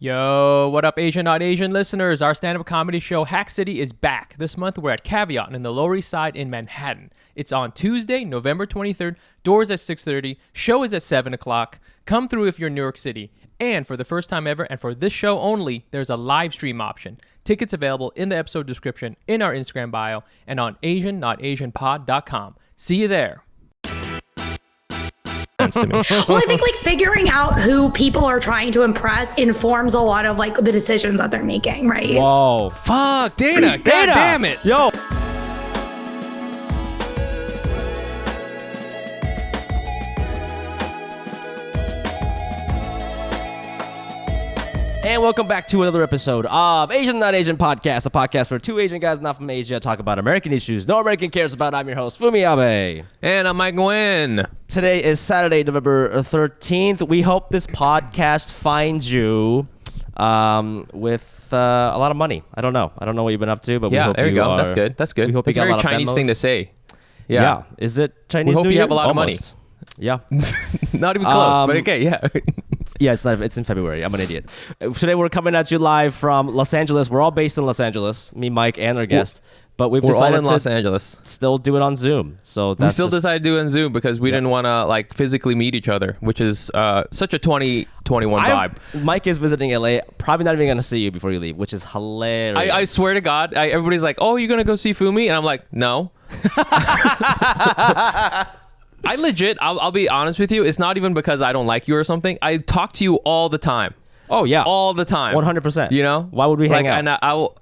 Yo, what up, Asian Not Asian listeners? Our stand-up comedy show, Hack City, is back. This month, we're at Caveat in the Lower East Side in Manhattan. It's on Tuesday, November 23rd. Doors at 6:30. Show is at 7 o'clock. Come through if you're in New York City. And for the first time ever, and for this show only, there's a live stream option. Tickets available in the episode description, in our Instagram bio, and on AsianNotAsianPod.com. See you there. To me. Well, I think figuring out who people are trying to impress informs a lot of the decisions that they're making, right? Whoa, fuck, Dana, God damn it. Yo. And welcome back to another episode of Asian Not Asian Podcast, a podcast where two Asian guys not from Asia talk about American issues no American cares about. I'm your host, Fumi Abe. And I'm Mike Nguyen. Today is Saturday, November 13th. We hope this podcast finds you with a lot of money. I don't know what you've been up to, but we hope there you go. That's good. That's good. We hope That's you got a very a lot Chinese of thing to say. Yeah. Is it Chinese We hope New you Year? have a lot of money. Yeah. Not even close, but okay, yeah. Yeah, it's in February. I'm an idiot. Today we're coming at you live from Los Angeles. We're all based in Los Angeles, me, Mike, and our guest. But we're decided all in Los Angeles. Still do it on Zoom. So we still decided to do it on Zoom because we didn't want to physically meet each other, which is such a 2021 vibe. Mike is visiting LA. Probably not even going to see you before you leave, which is hilarious. I swear to God, everybody's like, "Oh, you're going to go see Fumi?" And I'm like, "No." I legit, I'll be honest with you. It's not even because I don't like you or something. I talk to you all the time. Oh, yeah. All the time. 100%. You know? Why would we hang out? And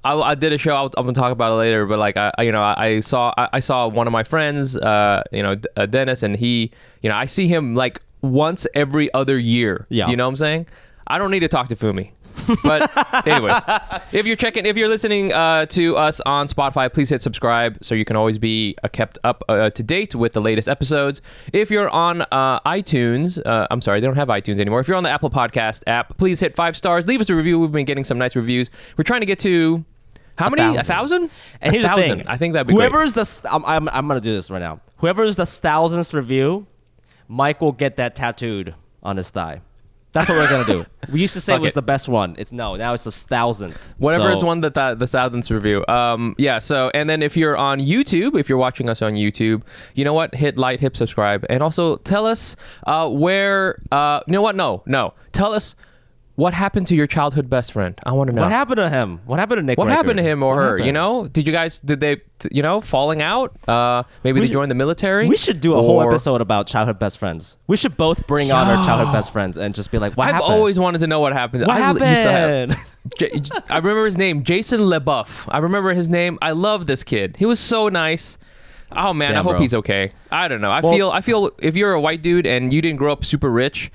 I did a show. I'm going to talk about it later. But I saw one of my friends, Dennis, and he, I see him once every other year. Yeah. You know what I'm saying? I don't need to talk to Fumi. But anyways, if you're listening to us on Spotify, please hit subscribe so you can always be kept up to date with the latest episodes. If you're on iTunes, I'm sorry, they don't have iTunes anymore. If you're on the Apple Podcast app, please hit 5 stars. Leave us a review. We've been getting some nice reviews. We're trying to get to how many? 1,000? And here's the thing. I think that'd be great. I'm going to do this right now. Whoever is the 1,000th review, Mike will get that tattooed on his thigh. That's what we're going to do. We used to say it was the best one. Now it's the 1,000th. Whatever is one that the 1,000th review. So, and then if you're on YouTube, if you're watching us on YouTube, you know what? Hit like, hit subscribe. And also tell us where, you know what? No. Tell us what happened to your childhood best friend. I want to know. What happened to him? What happened to Nick What Riker? happened to him or what her? Happened? You know? Did they, falling out? Maybe they joined the military? We should do a whole episode about childhood best friends. We should both bring on our childhood best friends and just be like, what happened? I've always wanted to know what happened. What happened? I remember his name, Jason LeBuff. I remember his name. I love this kid. He was so nice. Oh man, I hope he's okay. I don't know. I feel if you're a white dude and you didn't grow up super rich,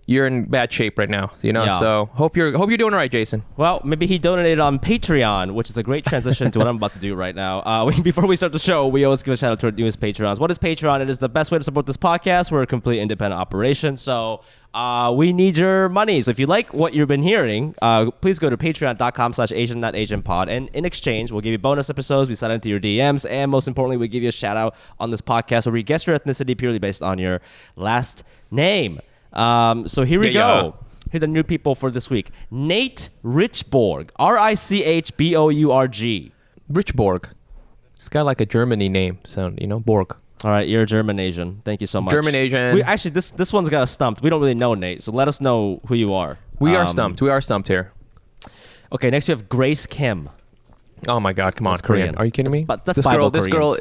you're in bad shape right now, Yeah. So hope you're doing all right, Jason. Well, maybe he donated on Patreon, which is a great transition to what I'm about to do right now. Before we start the show, we always give a shout out to our newest Patreons. What is Patreon? It is the best way to support this podcast. We're a complete independent operation, so we need your money. So if you like what you've been hearing, please go to patreon.com/AsianNotAsianPod, and in exchange, we'll give you bonus episodes. We slide into your DMs, and most importantly, we give you a shout out on this podcast where we guess your ethnicity purely based on your last name. So here we go. Here are the new people for this week. Nate Richborg. Richbourg. Richborg. It's got like a Germany name sound, Borg. All right, you're German Asian. Thank you so much. German Asian. Actually, this one's got us stumped. We don't really know Nate, so let us know who you are. We are stumped. We are stumped here. Okay, next we have Grace Kim. Oh my God, come on, That's Korean. Are you kidding me? That's Bible Koreans.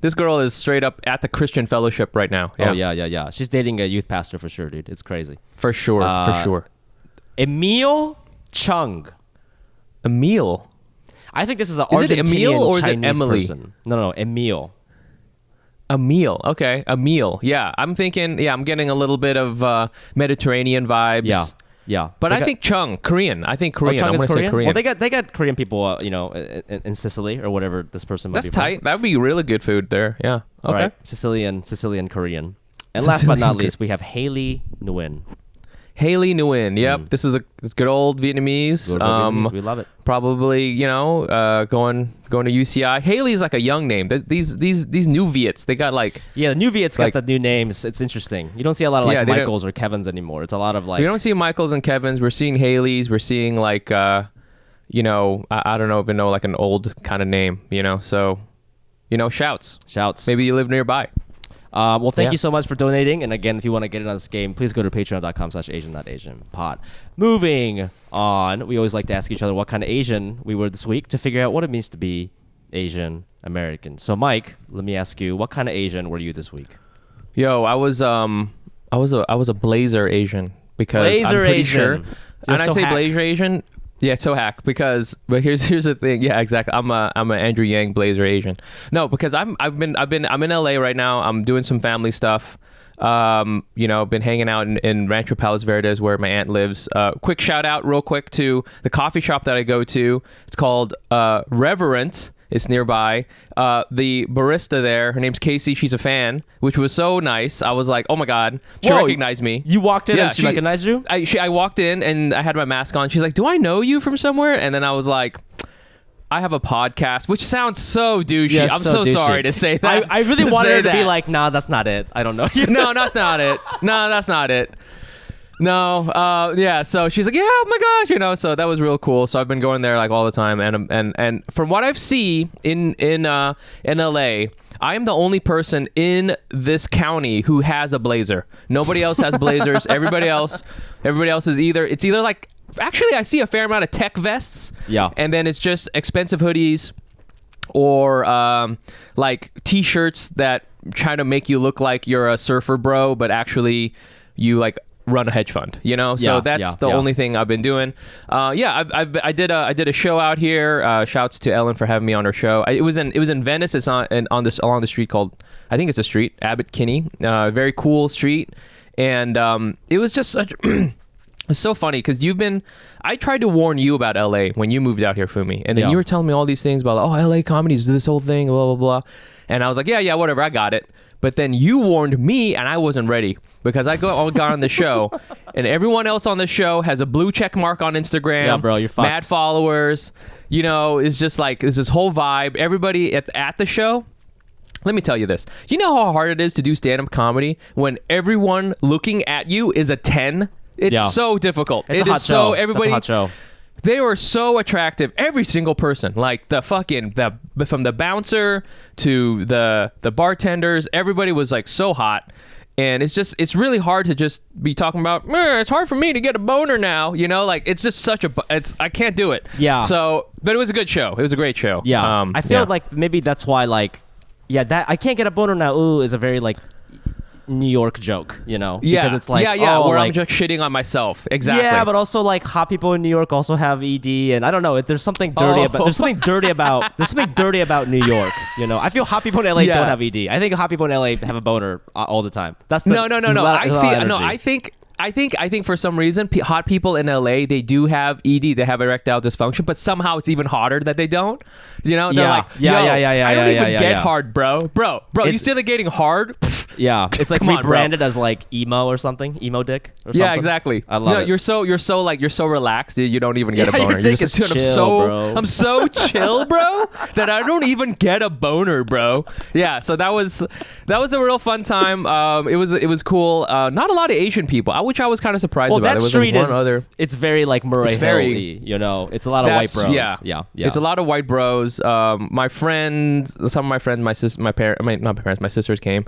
This girl is straight up at the Christian Fellowship right now. Yeah. Oh, yeah. She's dating a youth pastor for sure, dude. It's crazy. For sure. Emil Chung. Emil? I think this is an Is it Argentinian Emil or is it Chinese Emily? person. No, Emil. Emil. Okay, Emil. Yeah, I'm getting a little bit of Mediterranean vibes. Yeah. But I think Chung, Korean. I think Korean. Chung I'm is going to say Korean. Well, they got Korean people, in Sicily or whatever this person might be. That's tight. That would be really good food there. Yeah. Okay. All right. Sicilian Korean. And last but not least, we have Haley Nguyen. Haley Nguyen. Yep, this is it's good old Vietnamese. Good old Vietnamese. We love it. Probably, going to UCI. Haley's like a young name. These new Viets, they got like the new Viets got the new names. It's interesting. You don't see a lot of like Michaels or Kevins anymore. It's a lot of like we don't see Michaels and Kevins. We're seeing Haleys. We're seeing like I don't know like an old kind of name. So shouts. Maybe you live nearby. Well, thank you so much for donating. And again, if you want to get in on this game, please go to patreon.com/Asian.AsianPod. Moving on, we always like to ask each other what kind of Asian we were this week to figure out what it means to be Asian American. So, Mike, let me ask you, what kind of Asian were you this week? Yo, I was a blazer Asian because I'm pretty sure. And I say blazer Asian. Yeah, it's so hack but here's the thing. Yeah, exactly. I'm an Andrew Yang blazer Asian. No, because I'm in LA right now. I'm doing some family stuff. Been hanging out in Rancho Palos Verdes where my aunt lives. Quick shout out real quick to the coffee shop that I go to. It's called Reverence. It's nearby. The barista there, her name's Casey. She's a fan, which was so nice. I was like, oh my God, she recognized me. You walked in and she recognized you? I walked in and I had my mask on. She's like, do I know you from somewhere? And then I was like, I have a podcast, which sounds so douchey. Yes, I'm so sorry to say that. I really wanted her to be like, nah, that's not it. I don't know. No, that's not it. No, that's not it. No, so she's like, yeah, oh my gosh, so that was real cool. So I've been going there like all the time, and from what I've seen in LA, I am the only person in this county who has a blazer. Nobody else has blazers. Everybody else is either like, actually I see a fair amount of tech vests. Yeah. And then it's just expensive hoodies or like t-shirts that try to make you look like you're a surfer bro, but actually you like run a hedge fund, so that's the only thing I've been doing. I did a show out here. Shouts to Ellen for having me on her show. It was in Venice. It's along the street called, I think it's a street, Abbot Kinney. Very cool street, and it was just such it's so funny because I tried to warn you about LA when you moved out here, Fumi, and then you were telling me all these things about LA comedies, this whole thing, blah blah blah, and I was like, yeah, whatever, I got it. But then you warned me, and I wasn't ready because I got on the show, and everyone else on the show has a blue check mark on Instagram. Yeah, bro, you're fucked. Mad followers. It's just like it's this whole vibe. Everybody at the show. Let me tell you this. You know how hard it is to do stand-up comedy when everyone looking at you is a 10? It's so difficult. It's a hot show. Everybody. That's a hot show. They were so attractive, every single person. Like from the bouncer to the bartenders, everybody was like so hot. And it's really hard to just be talking about, it's hard for me to get a boner now, like it's just I can't do it. Yeah. So, but it was a good show. It was a great show. Yeah. I feel like maybe that's why that I can't get a boner now, is a very like New York joke, because it's like where I'm just shitting on myself. Exactly. Yeah, but also like hot people in New York also have ED, and I don't know if there's something dirty about New York. I feel hot people in LA don't have ED. I think hot people in LA have a boner all the time. That's no. I think for some reason hot people in LA, they do have ED, they have erectile dysfunction, but somehow it's even harder that they don't. They're like, I don't even get hard, bro. You still getting hard? Yeah, it's like rebranded as like emo or something, emo dick. Or something. Yeah, exactly. I love it. You're so relaxed, dude. You don't even get a boner. Your dick is chill, bro. I'm so chill, bro, that I don't even get a boner, bro. Yeah, so that was a real fun time. It was cool. Not a lot of Asian people, which I was kind of surprised about. That street it's very like Murray Hill-y, It's a lot of white bros. Yeah. It's a lot of white bros. My friends, some of my friends, my sisters came.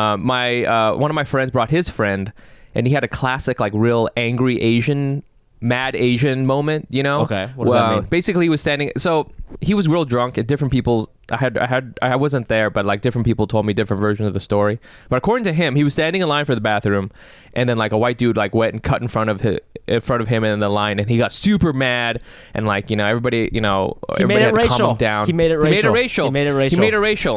One of my friends brought his friend, and he had a classic like real angry Asian, mad Asian moment. Okay, what does that mean? Basically, he was standing. So he was real drunk, and different people. I wasn't there, but like different people told me different versions of the story. But according to him, he was standing in line for the bathroom, and then like a white dude like went and cut in front of him in the line, and he got super mad, and like everybody everybody had to calm him down. He made it racial.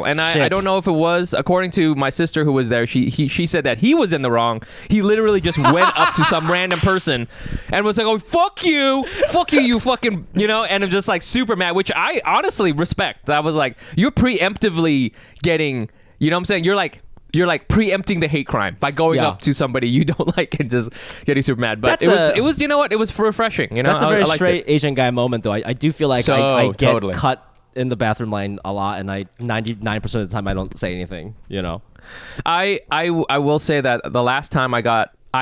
And I don't know if it was, according to my sister who was there, she said that he was in the wrong. He literally just went up to some random person and was like, oh, fuck you, you fucking, and I'm just like super mad, which I honestly respect. I was like, you're preemptively getting, you know what I'm saying? You're like, you're like preempting the hate crime by going Yeah. up to somebody you don't like and just getting super mad. But That's it was you know what? It was refreshing. You know, That's a very I liked straight it. Asian guy moment, though. I do feel like I get Totally. cut in the bathroom line a lot, and 99% of the time I don't say anything. You know. I will say that the last time I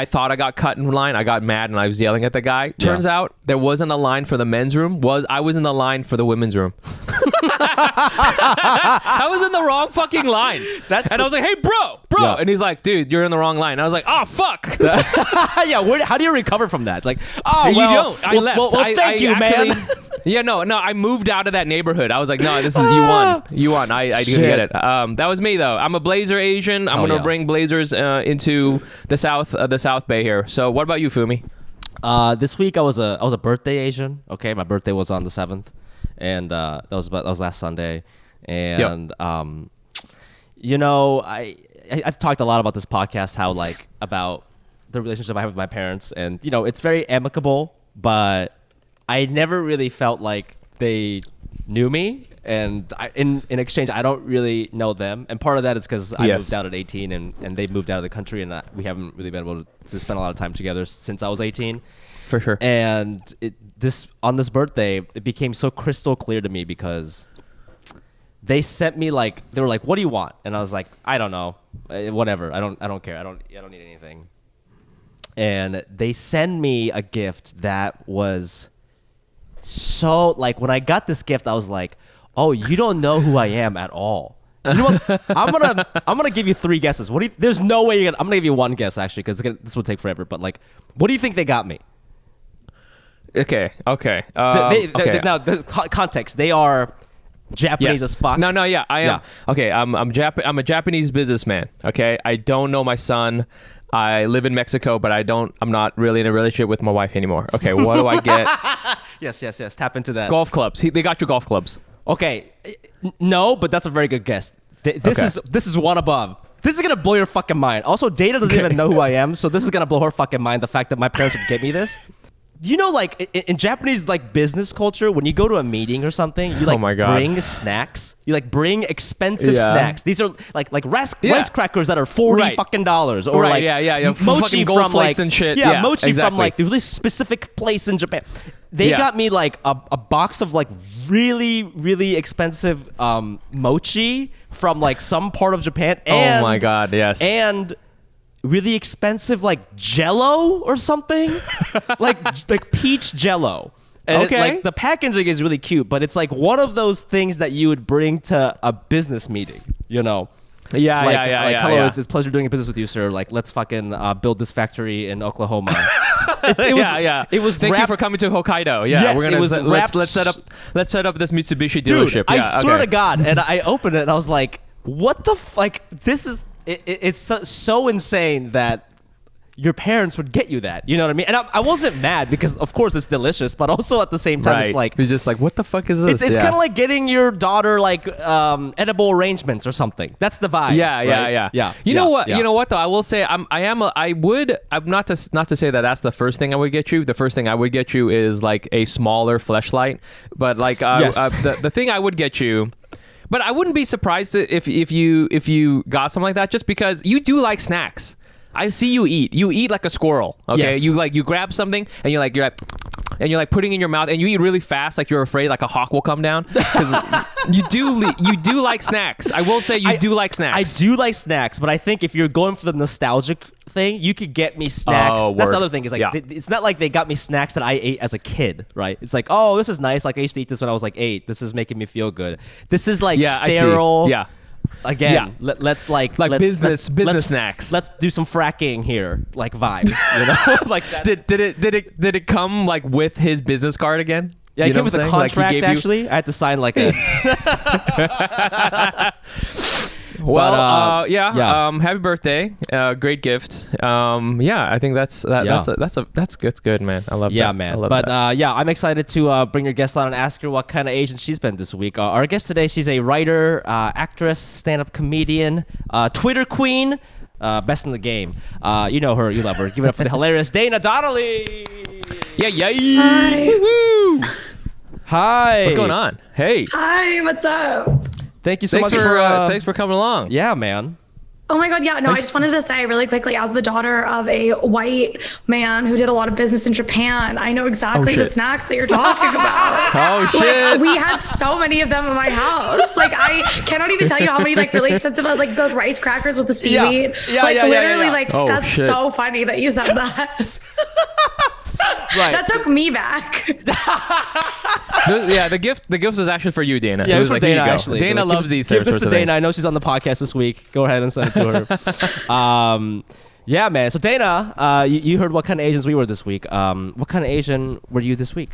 thought I got cut in line, I got mad and I was yelling at the guy. Turns out there wasn't a line for the men's room. I was in the line for the women's room. I was in the wrong fucking line. And I was like, hey, bro. Yeah. And he's like, dude, you're in the wrong line. And I was like, oh, fuck. Yeah. How do you recover from that? It's like, oh, You well, don't. I left. Well, thank you, actually, man. Yeah, no, I moved out of that neighborhood. I was like, no, this is you won. I didn't get it. That was me though. I'm a blazer Asian. I'm gonna bring blazers into the South Bay here. So what about you, Fumi? This week I was a birthday Asian. Okay, my birthday was on the 7th, and that was last Sunday. And you know, I've talked a lot about this podcast, how like about the relationship I have with my parents, and you know, it's very amicable, but I never really felt like they knew me, and in exchange, I don't really know them. And part of that is because I moved out at 18, and they moved out of the country, and we haven't really been able to spend a lot of time together since I was 18. For sure. And on this birthday, it became so crystal clear to me because they sent me they were like, "What do you want?" And I was like, "I don't know, whatever. I don't care. I don't need anything." And they send me a gift that was so like, when I got this gift, I was like, oh, you don't know who I am at all. You know what? I'm gonna give you 3 guesses. There's no way I'm gonna give you 1 guess actually, because this will take forever. But like, what do you think they got me? Okay. Now the context. They are Japanese as fuck. No, yeah, I am. Yeah. Okay, I'm a Japanese businessman. Okay, I don't know my son. I live in Mexico, but I'm not really in a relationship with my wife anymore. Okay, what do I get? Yes. Tap into that. Golf clubs. They got you golf clubs. Okay, no, but that's a very good guess. This is one above. This is gonna blow your fucking mind. Also, Dana doesn't even know who I am, so this is gonna blow her fucking mind. The fact that my parents would get me this. You know, like in Japanese like business culture, when you go to a meeting or something, you like bring snacks. You like bring expensive snacks. These are like rice crackers that are $40 fucking dollars, or like mochi gold from flakes like and shit. Yeah, mochi exactly. from like the really specific place in Japan. They got me like a box of like really, really expensive mochi from like some part of Japan. And, oh my god, yes. And really expensive like Jello or something, like peach Jello. And like the packaging is really cute, but it's like one of those things that you would bring to a business meeting, you know. Hello, it's a pleasure doing business with you, sir. Like, let's fucking build this factory in Oklahoma. It was. Thank you for coming to Hokkaido. Yeah, yes, we're gonna let's set up this Mitsubishi dealership. Dude, I swear to God, and I opened it and I was like, what the this is. It's so insane that your parents would get you that. You know what I mean? And I wasn't mad because, of course, it's delicious, but also at the same time, it's like... You're just like, what the fuck is this? It's kind of like getting your daughter, like, edible arrangements or something. That's the vibe. Yeah. You know what? You know what, though? I will say, I'm not to say that that's the first thing I would get you. The first thing I would get you is, like, a smaller fleshlight. But, like, the thing I would get you... But I wouldn't be surprised if you got something like that, just because you do like snacks. I see you eat. You eat like a squirrel. Okay, yes. you grab something and you're like putting it in your mouth, and you eat really fast, like you're afraid like a hawk will come down. Because you do like snacks. I will say you do like snacks. I do like snacks, but I think if you're going for the nostalgic thing, you could get me snacks. Oh, that's the other thing. Is like it's not like they got me snacks that I ate as a kid, right? It's like, oh, this is nice. Like I used to eat this when I was like 8. This is making me feel good. This is like sterile. Yeah. Again, let's business snacks. Let's do some fracking here, like vibes, you know. Like did it come like with his business card again? Yeah, it came with a contract. Like actually, I had to sign like a. Happy birthday! Great gift. I think that's good, man. I love that. Yeah, man. I'm excited to bring your guest on and ask her what kind of Asian she's been this week. Our guest today, she's a writer, actress, stand-up comedian, Twitter queen, best in the game. You know her, you love her. Give it up for the hilarious Dana Donnelly. Yeah. Hi. Woo-hoo. Hi. What's going on? Hey. Hi, what's up? Thank you so much thanks for coming along. Yeah, man. Oh my God, yeah. No, I just wanted to say really quickly, as the daughter of a white man who did a lot of business in Japan, I know exactly the snacks that you're talking about. Oh shit. Like, we had so many of them in my house. Like, I cannot even tell you how many like really expensive like those rice crackers with the seaweed. Literally, like that's shit. so funny that you said that. Right. That took me back. The gift was actually for you, Dana. Yeah, it was for like, here Dana, you go. actually. Dana Like, loves these Give this sorts to of Dana. things. I know she's on the podcast this week. Go ahead and send it to her. Yeah, man. So Dana, you heard what kind of Asians we were this week. What kind of Asian were you this week?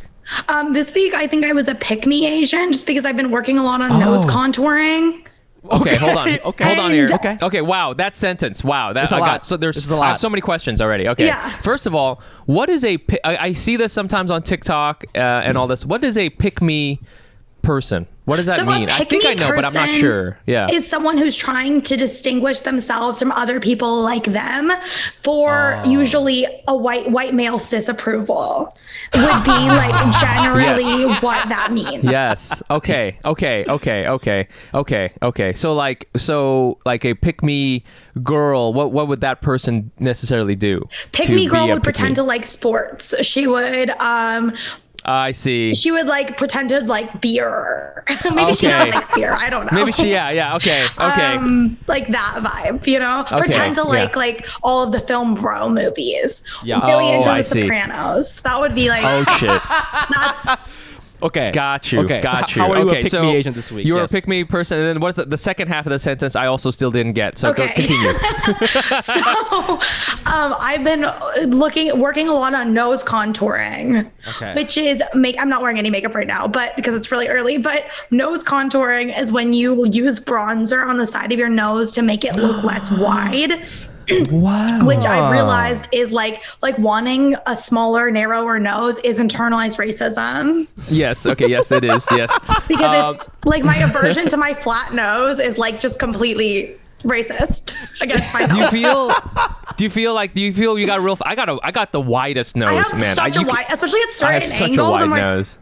This week, I think I was a pick-me Asian just because I've been working a lot on nose contouring. Okay, hold on. Okay. Hold on here. Okay. Okay, wow, that sentence. Wow, that's a I lot. got so there's This is a I lot. have so many questions already. Okay. Yeah. First of all, what is I see this sometimes on TikTok and all this. What is a pick me person? What does that So mean? a I think I know, but I'm not pick-me sure. Yeah. Is someone who's trying to distinguish themselves from other people like them for usually a white male cis approval would be like generally what that means. Yes. Okay. So like a pick me girl, what would that person necessarily do? Pick to me be girl a would pretend to like sports. She would I see. she would like pretend to like beer. Maybe she Okay. does like beer. I don't know. Maybe she okay. Like that vibe, you know? Okay, Pretend to yeah. like all of the film bro movies. Yeah. Really into I The see. Sopranos. That would be like Oh shit. that's Okay. Got you. Okay. Got so you. How are you okay, a pick so me Asian this week? You were Yes. a pick me person, and then what is the second half of the sentence? I also still didn't get. So go Okay. continue. so I've been working a lot on nose contouring, Okay. which is I'm not wearing any makeup right now, but because it's really early, but nose contouring is when you use bronzer on the side of your nose to make it look less wide. Wow. Which I realized is like wanting a smaller, narrower nose is internalized racism. Yes. Okay. Yes, it is. Yes. Because it's like my aversion to my flat nose is like just completely racist against myself. Do you feel you got real? I got the widest nose, I have man. such a wide, especially at I have certain such angles. a wide I'm like, nose.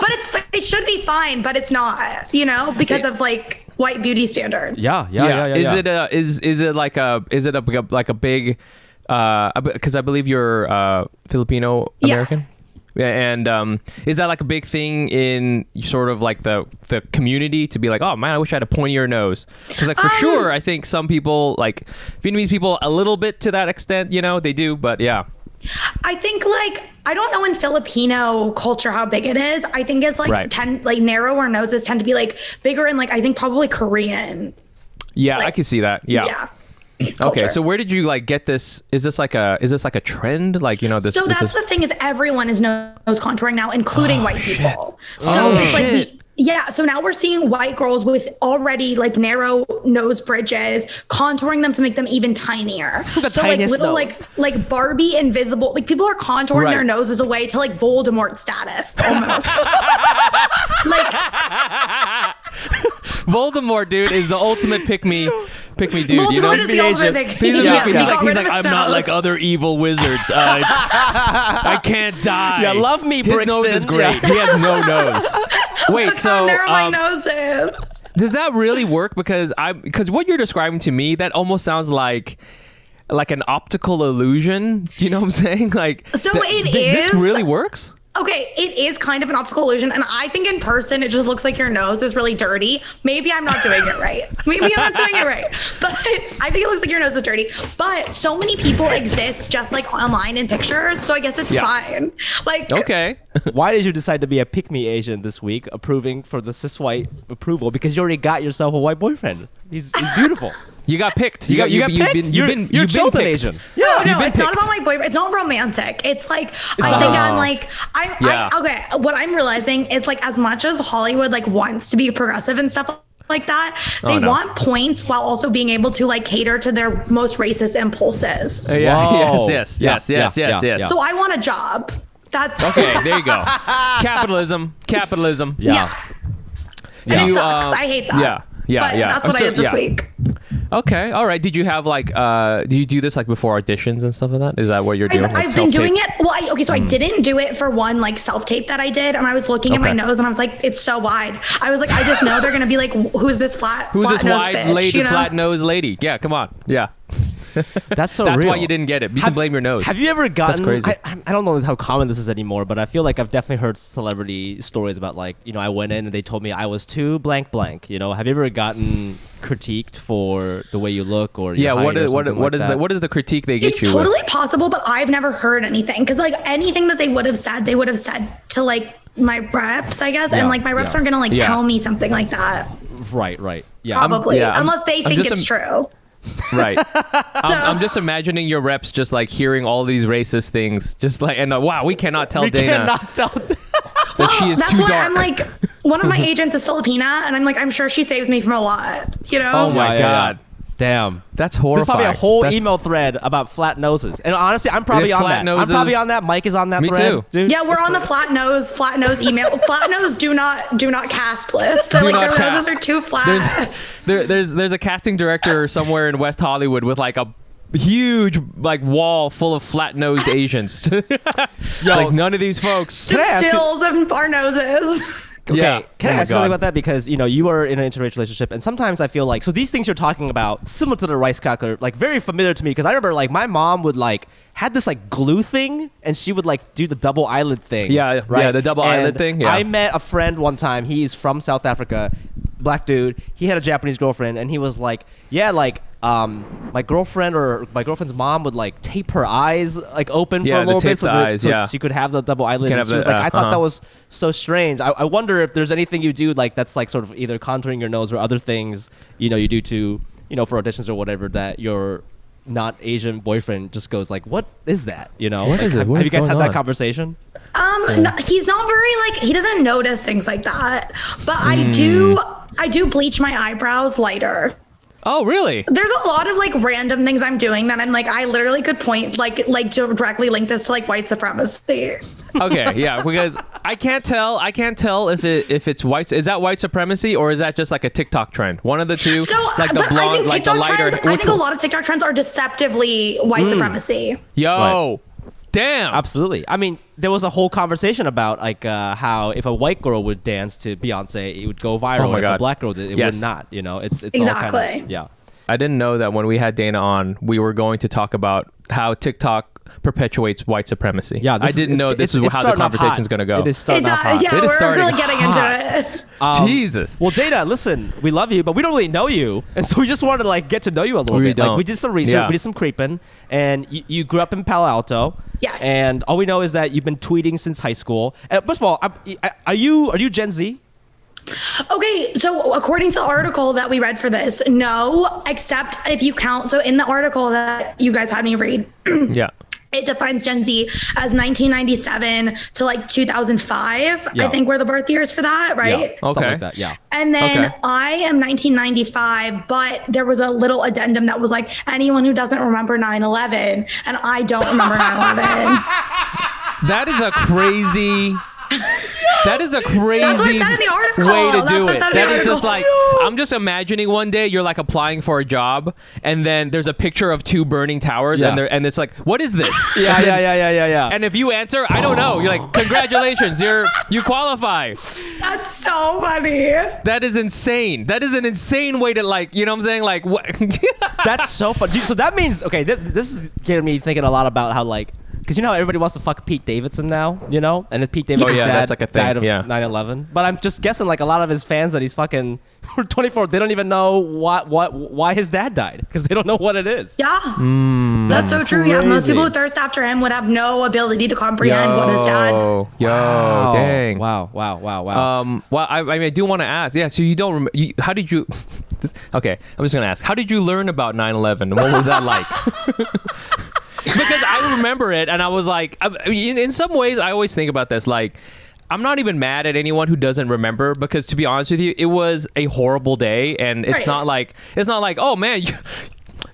but it should be fine, but it's not, you know, because of like white beauty standards. Yeah. Is it like a big? Because I believe you're Filipino American. Yeah, and is that like a big thing in sort of like the community to be like, oh man, I wish I had a pointier nose? Because like for sure, I think some people like Vietnamese people a little bit to that extent, you know, they do, but yeah. I think like I don't know in Filipino culture how big it is. I think it's like Right. narrower noses tend to be like bigger in like I think probably Korean. Yeah, Like, I can see that. Yeah. Okay, culture. so where did you like get this? Is this like a trend? Like, you know, this. So this that's the thing is everyone is nose contouring now, including white people. So Oh, it's like shit. so now we're seeing white girls with already like narrow nose bridges, contouring them to make them even tinier. The so like tiniest little nose. like Barbie invisible, like people are contouring Right. their noses away to like Voldemort status almost. like Voldemort, dude, is the ultimate pick me dude. You know, Voldemort is the ultimate pick He's, me. a Yeah. pick me. He's like I'm not like nose. other evil wizards. I can't die. Yeah, love me, His Brixton. nose is great. Yeah. He has no nose. Wait, Look so how narrow my nose is. does that really work? Because what you're describing to me, that almost sounds like an optical illusion. Do you know what I'm saying? Like, So this is- really works? Okay, it is kind of an optical illusion, and I think in person it just looks like your nose is really dirty. Maybe I'm not doing it right. Maybe I'm not doing it right. But I think it looks like your nose is dirty. But so many people exist just like online in pictures, so I guess it's fine. Like, Okay. Why did you decide to be a pick me Asian this week, approving for the cis white approval? Because you already got yourself a white boyfriend. He's beautiful. You got picked. You got picked. You're chosen picked. Asian. no, You've been it's not picked. about my boyfriend. It's not romantic. It's like I think I'm like okay. What I'm realizing is like as much as Hollywood like wants to be progressive and stuff like that, they want points while also being able to like cater to their most racist impulses. Yeah. Whoa. Yes. Yeah, Yes. So I want a job. That's Okay. There you go. Capitalism. Yeah. And Do it you, sucks. I hate that. Yeah. Yeah, but yeah. that's what I did this week. Okay, all right. Did you have like, do you do this like before auditions and stuff like that? Is that what you're doing? I've been doing it. Well, so I didn't do it for one like self-tape that I did, and I was looking at my nose, and I was like, it's so wide. I was like, I just know they're gonna be like, who's this wide bitch, lady, flat nose lady? Yeah, come on. Yeah. That's so That's real. why you didn't get it. You can blame your nose. Have you ever gotten? That's crazy. I don't know how common this is anymore, but I feel like I've definitely heard celebrity stories about like, I went in and they told me I was too blank. Have you ever gotten critiqued for the way you look or your height or something like that? What is the critique they get It's you totally with? possible, but I've never heard anything because like anything that they would have said to like my reps, I guess, and like my reps aren't gonna like tell me something like that. Right. Yeah. Probably, unless they think it's true. Right. I'm just imagining your reps just like hearing all these racist things, just like, and wow, we cannot tell Dana that she is that's too why dark. I'm like, one of my agents is Filipina, and I'm like, I'm sure she saves me from a lot, Oh my God. Damn. That's horrifying. There's probably a whole email thread about flat noses. And honestly, I'm probably on that. Noses. I'm probably on that. Mike is on that Me thread. too. Dude, yeah, we're on the flat nose email. Flat nose do not cast list. They're like their noses are too flat. There's a casting director somewhere in West Hollywood with like a huge like wall full of flat-nosed Asians. It's like none of these folks. Just stills of our noses. Okay, Yeah. can I Oh my ask you something God. about that? Because, you are in an interracial relationship, and sometimes I feel like, so these things you're talking about, similar to the rice cracker, like very familiar to me, because I remember like my mom would like, had this like glue thing, and she would like do the double eyelid thing. Yeah, right? yeah, the double eyelid thing, yeah. I met a friend one time, he's from South Africa, black dude, he had a Japanese girlfriend, and he was like, yeah, like, my girlfriend's mom would like tape her eyes like open for a little bit so she could have the double eyelid. And she was like, I thought that was so strange. I wonder if there's anything you do like that's like sort of either contouring your nose or other things you do to for auditions or whatever that your not Asian boyfriend just goes like, what is that? What is it? What Have is you guys had going that on? conversation? No, he's not very like, he doesn't notice things like that, but I do bleach my eyebrows lighter. Oh, really? There's a lot of like random things I'm doing that I'm like, I literally could point like directly link this to like white supremacy. Okay, yeah, because I can't tell if it's white. Is that white supremacy or is that just like a TikTok trend? One of the two. So like the I blonde, think like the TikTok lighter. trends, I think a lot of TikTok trends are deceptively white supremacy. Yo, damn. Absolutely. I mean, there was a whole conversation about like how if a white girl would dance to Beyonce, it would go viral. Oh my and God. If a black girl did, it would not. It's all Exactly. kind of, yeah. I didn't know that when we had Dana on, we were going to talk about how TikTok perpetuates white supremacy. Yeah, I didn't know this is how the conversation's going to go. It is starting off hot. Yeah, It is we're starting really getting into it. Jesus. Well, Dana, listen, we love you, but we don't really know you, and so we just wanted to like get to know you a little We bit. Like don't. we did some research, Yeah. we did some creeping, and you grew up in Palo Alto. Yes. And all we know is that you've been tweeting since high school. First of all, are you Gen Z? Okay, so according to the article that we read for this, no, except if you count. So in the article that you guys had me read, Yeah. it defines Gen Z as 1997 to like 2005. Yeah. I think were the birth years for that, right? Yeah. Something Okay. like that. Yeah. And then Okay. I am 1995, but there was a little addendum that was like anyone who doesn't remember 9/11, and I don't remember 9/11. That is a crazy. That is a crazy That's what it said in the article. way to That's do what it it. said in the That is just article. like, I'm just imagining one day you're like applying for a job and then there's a picture of two burning towers Yeah. and it's like, what is this? Yeah. And if you answer, I don't know, you're like, congratulations, you qualify. That's so funny. That is insane. That is an insane way to like, you know what I'm saying? Like, what? That's so fun. Dude, so that means, okay, this is getting me thinking a lot about how like, because how everybody wants to fuck Pete Davidson now, and if Pete Davidson's yeah, dad that's like a thing, died of yeah. 9/11. But I'm just guessing like a lot of his fans that he's fucking who are 24, they don't even know why his dad died because they don't know what it is. Yeah. That's so true. Yeah. Most crazy. people who thirst after him would have no ability to comprehend what his dad. Yo, Wow. dang. Wow. Well, I mean, I do want to ask. Yeah, so you don't remember? How did you? Okay, I'm just gonna ask. How did you learn about 9/11? What was that like? Because I remember it, and I was like, in some ways, I always think about this. Like, I'm not even mad at anyone who doesn't remember, because to be honest with you, it was a horrible day, and it's Right. not like, oh man,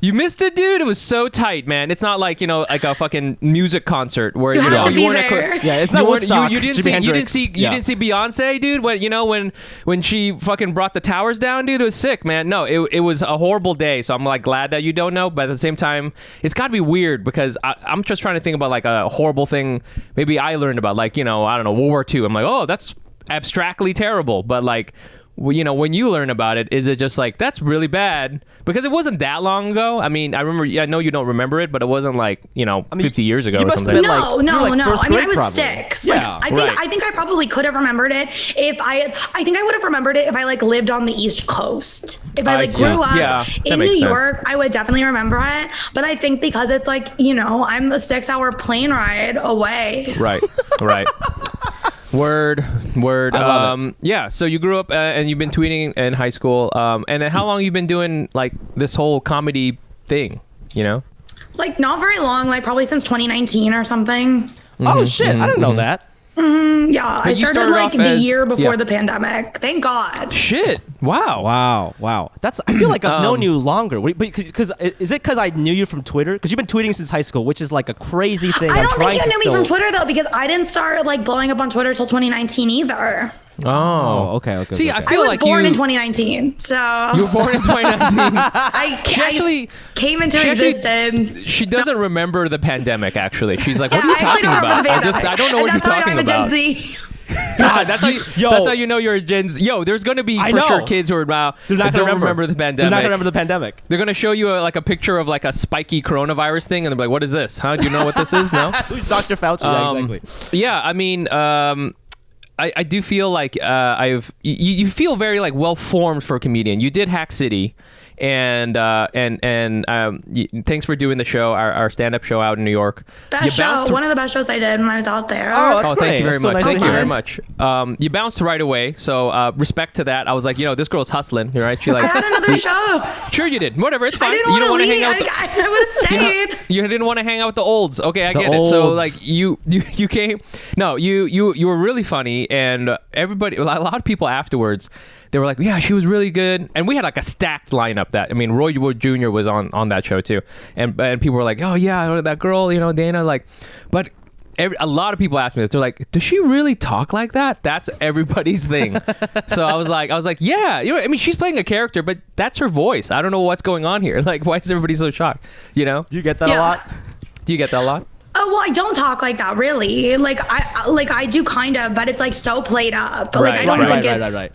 You missed it, dude. It was so tight, man. It's not like like a fucking music concert where You have to be weren't there. Yeah, it's not Woodstock. You didn't see Beyonce, dude. When she fucking brought the towers down, dude. It was sick, man. No, it was a horrible day. So I'm like glad that you don't know, but at the same time, it's got to be weird because I'm just trying to think about like a horrible thing maybe I learned about, like I don't know, World War II. I'm like, oh, that's abstractly terrible, but like. When you learn about it, is it just like that's really bad because it wasn't that long ago? I mean, I know you don't remember it, but it wasn't like 50 years ago you or must something. have been No. I mean, I was probably. 6. Yeah, I think I probably could have remembered it if I think I would have remembered it if I like lived on the East Coast. If I see. grew up that in makes New sense. York, I would definitely remember it. But I think because it's like I'm a 6-hour plane ride away. Right. Word. I love it. Yeah. So you grew up and you've been tweeting in high school. And then how long you been doing like this whole comedy thing? Like not very long, like probably since 2019 or something. Oh shit! I didn't know that. Yeah, I you started started like off the as- year before yeah. the pandemic. Thank God. Shit. Wow. Wow. That's. I feel like I've known you longer. Because is it because I knew you from Twitter? Because you've been tweeting since high school, which is like a crazy thing. I I'm don't think trying you to knew me still- from Twitter though, because I didn't start like blowing up on Twitter till 2019 either. Oh. Okay. See, okay. I feel I was like born you. in 2019, so You were born in 2019. I actually- came into she actually- existence. She doesn't remember the pandemic. Actually, she's like, Yeah, "What are you I actually talking don't about? remember the I don't know what pandemic. you're And talking that's how I know I'm about." a Gen Z. God, that's how you, Yo. that's how you know you're a Gen Z. Yo, there's gonna be I for know. sure kids who are They're not don't gonna remember the pandemic. They're not gonna remember the pandemic. They're gonna show you a picture of like a spiky coronavirus thing, and they're like, "What is this? Huh? Do you know what this is?" No. Who's Dr. Fauci? Yeah, exactly. Yeah, I mean, I do feel like you feel very like well formed for a comedian. You did Hack City, and thanks for doing the show, our stand up show out in New York. Best show, one of the best shows I did when I was out there. Oh, that's Thank you great. very That's so much. nice Thank to you hear. very much. You bounced right away, so respect to that. I was like, this girl's hustling, right? She like. I had another show. Sure, you did. Whatever, it's fine. I didn't You don't want to hang leave. out. I would have stayed. You didn't want to hang out with the olds. Okay, I The get it. So olds. like you came. No, you were really funny, and everybody, a lot of people afterwards, they were like, yeah, she was really good, and we had like a stacked lineup. Roy Wood Jr. was on that show too, and people were like, oh yeah, that girl, Dana, like, but. A lot of people ask me this. They're like, "Does she really talk like that?" That's everybody's thing. So I was like, "Yeah, I mean, she's playing a character, but that's her voice. I don't know what's going on here. Like, why is everybody so shocked? Do you get that a lot? Do you get that a lot?" Oh, well, I don't talk like that, really. Like I do kind of, but it's like so played up. Like I don't think it's.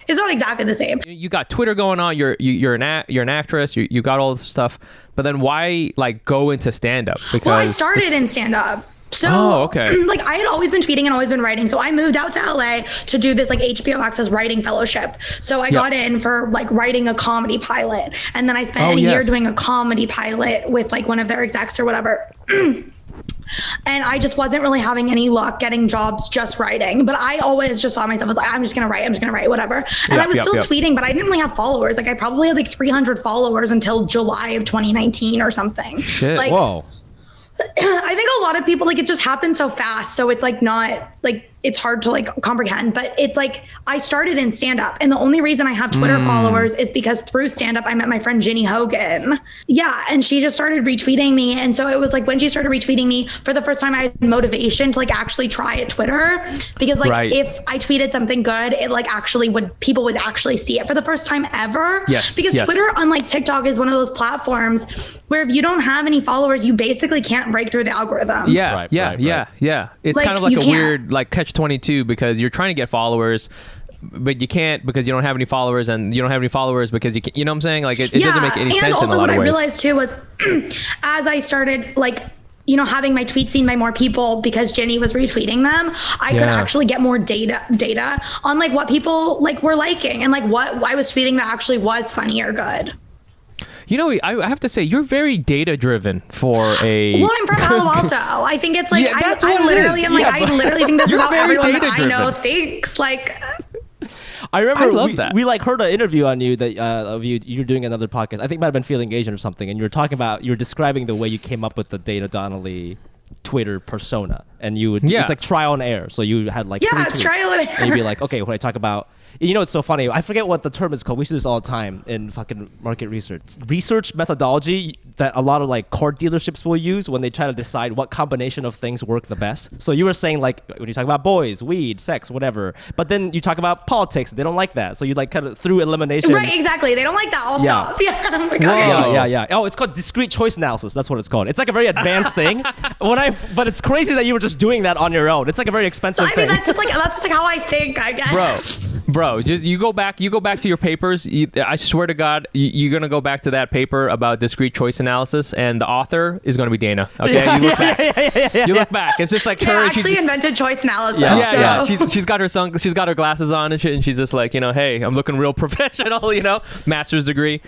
It's not exactly the same. You got Twitter going on. You're an actress. You got all this stuff. But then why like go into stand up? Because Well, I started in stand up. So, okay. Like I had always been tweeting and always been writing. So I moved out to LA to do this like HBO Access writing fellowship. So I got in for like writing a comedy pilot. And then I spent a year doing a comedy pilot with like one of their execs or whatever. And I just wasn't really having any luck getting jobs just writing. But I always just saw myself as like, I'm just going to write, whatever. And I was still tweeting, but I didn't really have followers. Like I probably had like 300 followers until July of 2019 or something. Shit. Like, Whoa. I think a lot of people, like, it just happens so fast. So it's like not like it's hard to like comprehend, but it's like I started in stand up. And the only reason I have Twitter followers is because through stand up, I met my friend Ginny Hogan. Yeah. And she just started retweeting me. And so it was like when she started retweeting me for the first time, I had motivation to like actually try at Twitter because like if I tweeted something good, it like actually people would actually see it for the first time ever. Yes. Because Twitter, unlike TikTok, is one of those platforms where if you don't have any followers, you basically can't break through the algorithm. Yeah. It's Like, kind of like you a can't. weird like catch-22 because you're trying to get followers, but you can't because you don't have any followers, and you don't have any followers because you can't, you know what I'm saying? Like it doesn't make any sense in a lot of ways. And also what I realized too was as I started like, having my tweets seen by more people because Jenny was retweeting them, I could actually get more data on like what people like were liking and like what I was tweeting that actually was funny or good. I have to say, you're very data-driven for a... Well, I'm from Palo Alto. I think it's like, that's I what it literally is. am like, I literally think this is how very everyone that I data-driven. know thinks. Like, I remember I love that. we like heard an interview on you that of you're doing another podcast. I think it might have been Feeling Asian or something, and you were describing the way you came up with the Dana Donnelly Twitter persona, and you would it's like trial and error. So you had like three it's tweets, trial and error. and you'd be like, okay, when I talk about You know, it's so funny. I forget what the term is called. We see this all the time in fucking market research. Research methodology that a lot of like car dealerships will use when they try to decide what combination of things work the best. So you were saying like when you talk about boys, weed, sex, whatever, but then you talk about politics, they don't like that. So you like kind of through elimination. Right, exactly. They don't like that. I'll stop. Yeah. Like, Yeah. Oh, it's called discrete choice analysis. That's what it's called. It's like a very advanced thing. But it's crazy that you were just doing that on your own. It's like a very expensive thing. That's just like how I think, I guess. Bro, just you go back to your papers. I swear to God, you're gonna go back to that paper about discrete choice analysis, and the author is gonna be Dana. Okay, you look back. You look back. It's just like her. I actually invented choice analysis. Yeah. She's got her glasses on and shit, and she's just like, hey, I'm looking real professional. Master's degree.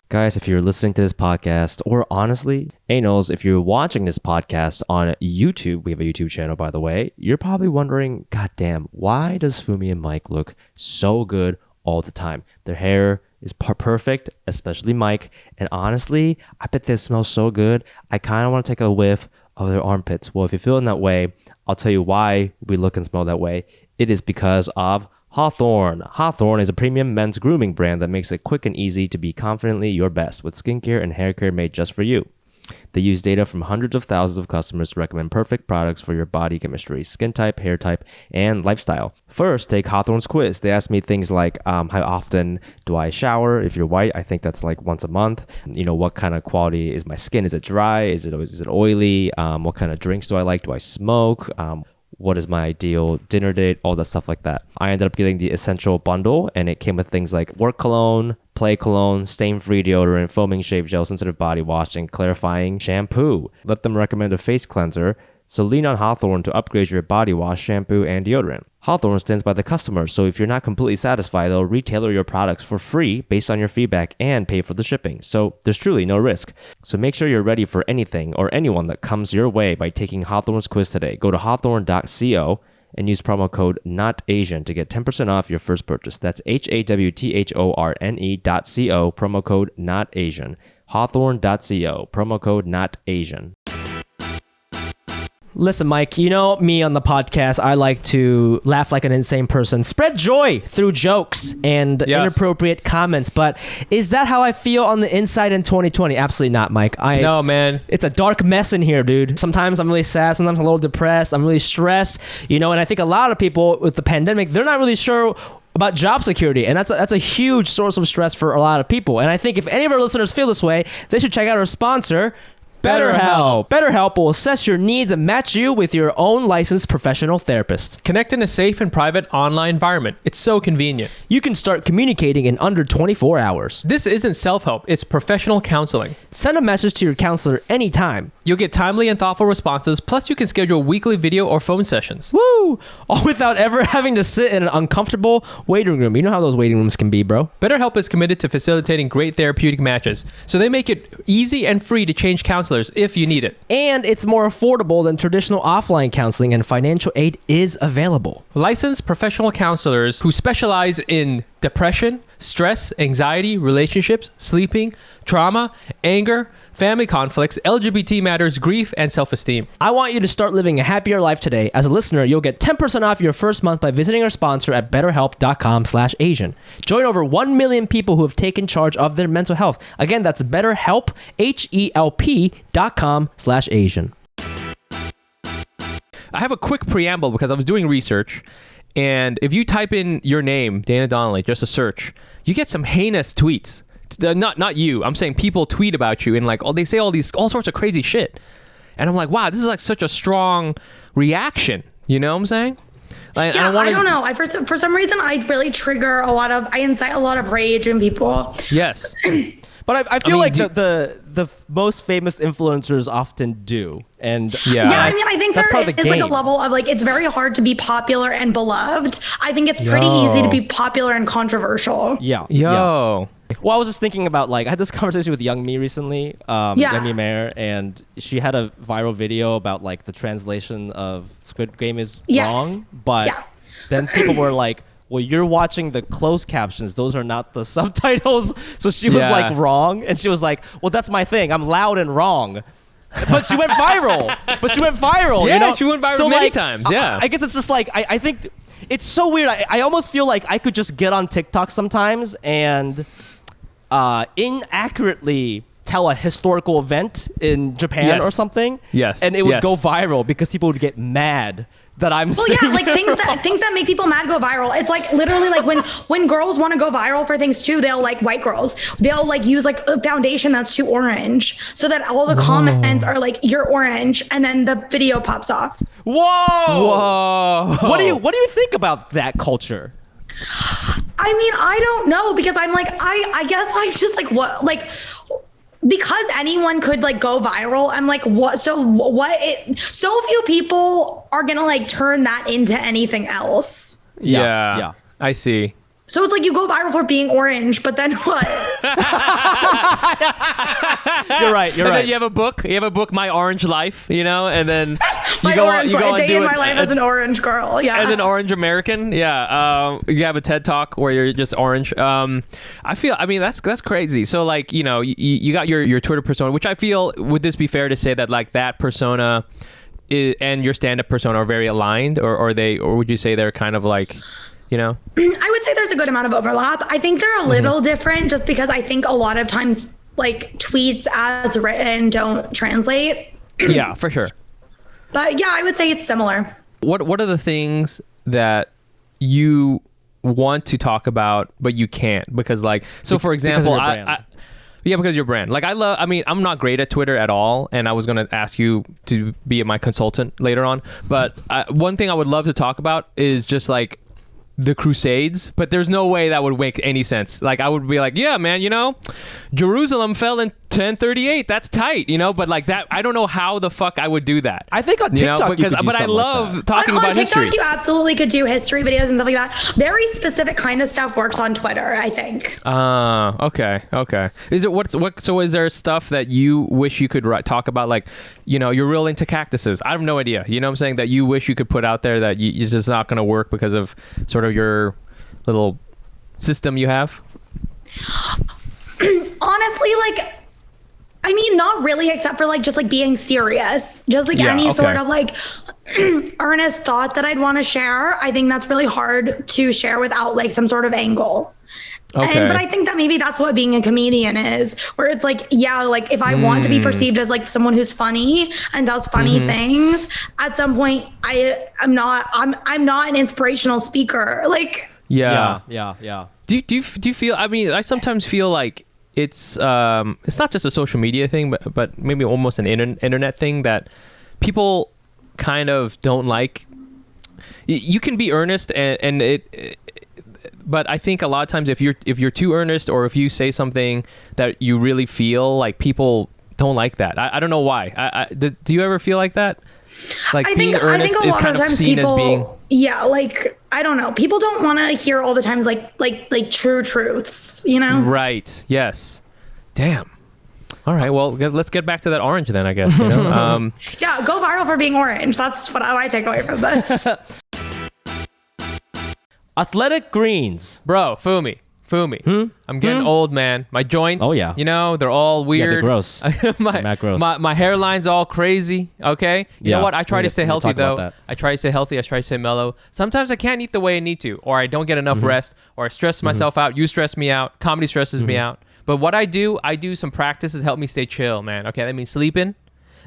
Guys, if you're listening to this podcast, or honestly, anals, if you're watching this podcast on YouTube, we have a YouTube channel, by the way, you're probably wondering, God damn, why does Fumi and Mike look so good all the time? Their hair is perfect, especially Mike. And honestly, I bet they smell so good. I kind of want to take a whiff of their armpits. Well, if you're feeling that way, I'll tell you why we look and smell that way. It is because of Hawthorne. Hawthorne is a premium men's grooming brand that makes it quick and easy to be confidently your best with skincare and hair care made just for you. They use data from hundreds of thousands of customers to recommend perfect products for your body chemistry, skin type, hair type, and lifestyle. First, take Hawthorne's quiz. They ask me things like, how often do I shower? If you're white, I think that's like once a month. What kind of quality is my skin? Is it dry? Is it oily? What kind of drinks do I like? Do I smoke? What is my ideal dinner date? All that stuff like that. I ended up getting the essential bundle, and it came with things like work cologne, play cologne, stain-free deodorant, foaming shave gel, sensitive body wash, and clarifying shampoo. Let them recommend a face cleanser, so lean on Hawthorne to upgrade your body wash, shampoo, and deodorant. Hawthorne stands by the customer, so if you're not completely satisfied, they'll retailer your products for free based on your feedback and pay for the shipping. So there's truly no risk. So make sure you're ready for anything or anyone that comes your way by taking Hawthorne's quiz today. Go to hawthorne.co and use promo code NOTAsian to get 10% off your first purchase. That's HAWTHORNE.co, promo code NOTAsian. Hawthorne.co, promo code NOTAsian. Listen, Mike, you know me on the podcast, I like to laugh like an insane person, spread joy through jokes and inappropriate comments, but is that how I feel on the inside in 2020? Absolutely not, Mike. No, man. It's a dark mess in here, dude. Sometimes I'm really sad, sometimes I'm a little depressed, I'm really stressed, and I think a lot of people with the pandemic, they're not really sure about job security, and that's a huge source of stress for a lot of people. And I think if any of our listeners feel this way, they should check out our sponsor, BetterHelp. BetterHelp will assess your needs and match you with your own licensed professional therapist. Connect in a safe and private online environment. It's so convenient. You can start communicating in under 24 hours. This isn't self-help, it's professional counseling. Send a message to your counselor anytime. You'll get timely and thoughtful responses, plus you can schedule weekly video or phone sessions. Woo! All without ever having to sit in an uncomfortable waiting room. You know how those waiting rooms can be, bro. BetterHelp is committed to facilitating great therapeutic matches, so they make it easy and free to change counselors if you need it. And it's more affordable than traditional offline counseling, and financial aid is available. Licensed professional counselors who specialize in depression, stress, anxiety, relationships, sleeping, trauma, anger, family conflicts, LGBT matters, grief, and self-esteem. I want you to start living a happier life today. As a listener, you'll get 10% off your first month by visiting our sponsor at betterhelp.com/Asian. Join over 1 million people who have taken charge of their mental health. Again, that's BetterHelp, HELP.com/Asian. I have a quick preamble because I was doing research, and if you type in your name, Dana Donnelly, just a search, you get some heinous tweets. Not you. I'm saying people tweet about you and they say all sorts of crazy shit. And I'm like, wow, this is like such a strong reaction. You know what I'm saying? I don't know. For some reason, I really I incite a lot of rage in people. Yes. But I feel the most famous influencers often do. And I think there is like a level of it's very hard to be popular and beloved. I think it's pretty easy to be popular and controversial. Yeah. Well, I was just thinking about I had this conversation with Young Me recently, Young Me Mayer, and she had a viral video about the translation of Squid Game is wrong, but then people were like, well, you're watching the closed captions. Those are not the subtitles. So she was wrong. And she was like, well, that's my thing. I'm loud and wrong. But she went viral. Yeah, she went viral many times. Yeah. I guess it's just I think It's so weird. I almost feel like I could just get on TikTok sometimes and inaccurately tell a historical event in Japan or something. Yes. And it would go viral because people would get mad that I'm saying. Well, yeah, like things that make people mad go viral. It's like literally like when girls want to go viral for things too, they'll like white girls, they'll like use like a foundation that's too orange so that all the comments are like you're orange and then the video pops off. Whoa. What do you think about that culture? I mean, I don't know because I'm like I guess I just like what like because anyone could like go viral. I'm like, what? So few people are gonna like turn that into anything else. Yeah. I see. So it's like you go viral for being orange, but then what? You're right. And then you have a book, My Orange Life, and then you my go orange, on, a day in my life as an orange girl. Yeah. As an orange American. Yeah. You have a TED Talk where you're just orange. I mean, that's crazy. So like, you got your Twitter persona, which I feel, would this be fair to say that like that persona and your stand-up persona are very aligned, or would you say they're kind of like, I would say there's a good amount of overlap. I think they're a little different just because I think a lot of times like tweets as written don't translate. Yeah, for sure. But yeah, I would say it's similar. What are the things that you want to talk about but you can't? Because like, so for example, because your brand. Like I'm not great at Twitter at all, and I was going to ask you to be my consultant later on. But one thing I would love to talk about is just like the Crusades, but there's no way that would make any sense. Like I would be like, yeah, man, Jerusalem fell in 1038. That's tight, but like that, I don't know how the fuck I would do that. I think on TikTok, but I love talking about history. On TikTok, you absolutely could do history videos and stuff like that. Very specific kind of stuff works on Twitter, I think. Okay. So is there stuff that you wish you could talk about? Like, you're real into cactuses. I have no idea. You know what I'm saying? That you wish you could put out there that it's just not going to work because of sort of your little system you have? Honestly, like, I mean, not really, except for like just like being serious, just like any sort of like earnest thought that I'd want to share. I think that's really hard to share without like some sort of angle. But I think that maybe that's what being a comedian is, where it's like, yeah, like if I want to be perceived as like someone who's funny and does funny things, at some point I'm not an inspirational speaker. Like, yeah. Do you feel? I mean, I sometimes feel like it's not just a social media thing, but maybe almost an internet thing that people kind of don't like. You can be earnest and it. But I think a lot of times if you're too earnest, or if you say something that you really feel, like people don't like that. I don't know why. Do you ever feel like that? Like being earnest is kind of seen as being. Yeah, like I don't know. People don't want to hear all the times like true truths, Right. Yes. Damn. All right. Well, let's get back to that orange then, I guess. Yeah, go viral for being orange. That's what I take away from this. Athletic greens. Bro, Fumi. I'm getting old, man. My joints, they're all weird. Yeah, they're gross. Gross. My hairline's all crazy, okay? You know what? I try to stay healthy, though. I try to stay healthy. I try to stay mellow. Sometimes I can't eat the way I need to, or I don't get enough rest, or I stress myself out. You stress me out. Comedy stresses me out. But what I do some practices that help me stay chill, man, okay? That means sleeping.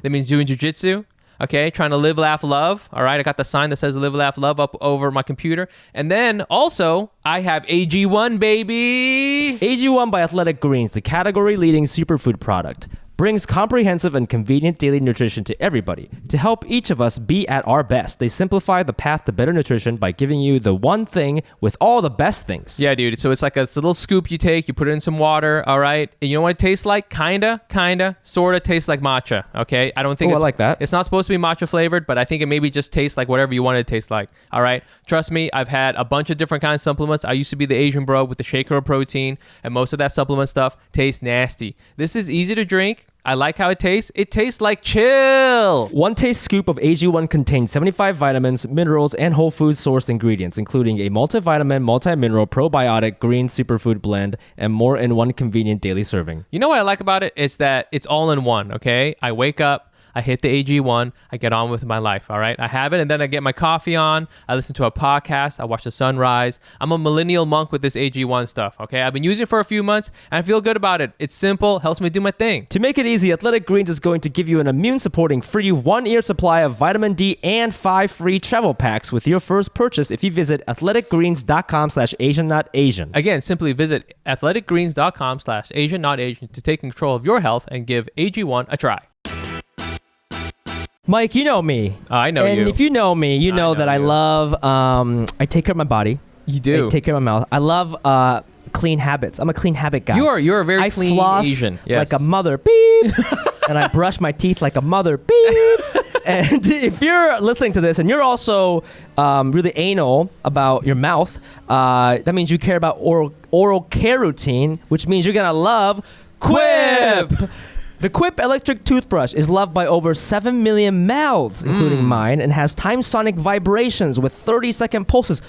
That means doing jujitsu. Okay, trying to live, laugh, love. All right, I got the sign that says live, laugh, love up over my computer. And then also, I have AG1, baby. AG1 by Athletic Greens, the category-leading superfood product, brings comprehensive and convenient daily nutrition to everybody. To help each of us be at our best, they simplify the path to better nutrition by giving you the one thing with all the best things. Yeah, dude. So it's like a little scoop you take, you put it in some water, all right? And you know what it tastes like? Kinda, sorta tastes like matcha, okay? I don't think I like that. It's not supposed to be matcha flavored, but I think it maybe just tastes like whatever you want it to taste like, all right? Trust me, I've had a bunch of different kinds of supplements. I used to be the Asian bro with the shaker of protein, and most of that supplement stuff tastes nasty. This is easy to drink. I like how it tastes. It tastes like chill. One taste scoop of AG1 contains 75 vitamins, minerals, and whole food sourced ingredients, including a multivitamin, multi-mineral, probiotic, green superfood blend, and more in one convenient daily serving. You know what I like about it? Is that it's all in one, okay? I wake up, I hit the AG1. I get on with my life, all right? I have it, and then I get my coffee on. I listen to a podcast. I watch the sunrise. I'm a millennial monk with this AG1 stuff, okay? I've been using it for a few months, and I feel good about it. It's simple, helps me do my thing. To make it easy, Athletic Greens is going to give you an immune-supporting free 1-year supply of vitamin D and 5 free travel packs with your first purchase if you visit athleticgreens.com/AsianNotAsian. Again, simply visit athleticgreens.com/AsianNotAsian to take control of your health and give AG1 a try. Mike, you know me. I know and you. And if you know me, you know that I love, I take care of my body. You do. I take care of my mouth. I love clean habits. I'm a clean habit guy. You're a very clean floss Asian. Yes. like a mother. Beep. And I brush my teeth like a mother. Beep. And if you're listening to this and you're also really anal about your mouth, that means you care about oral care routine, which means you're going to love Quip. The Quip electric toothbrush is loved by over 7 million mouths, including mine, and has time-sonic vibrations with 30-second pulses.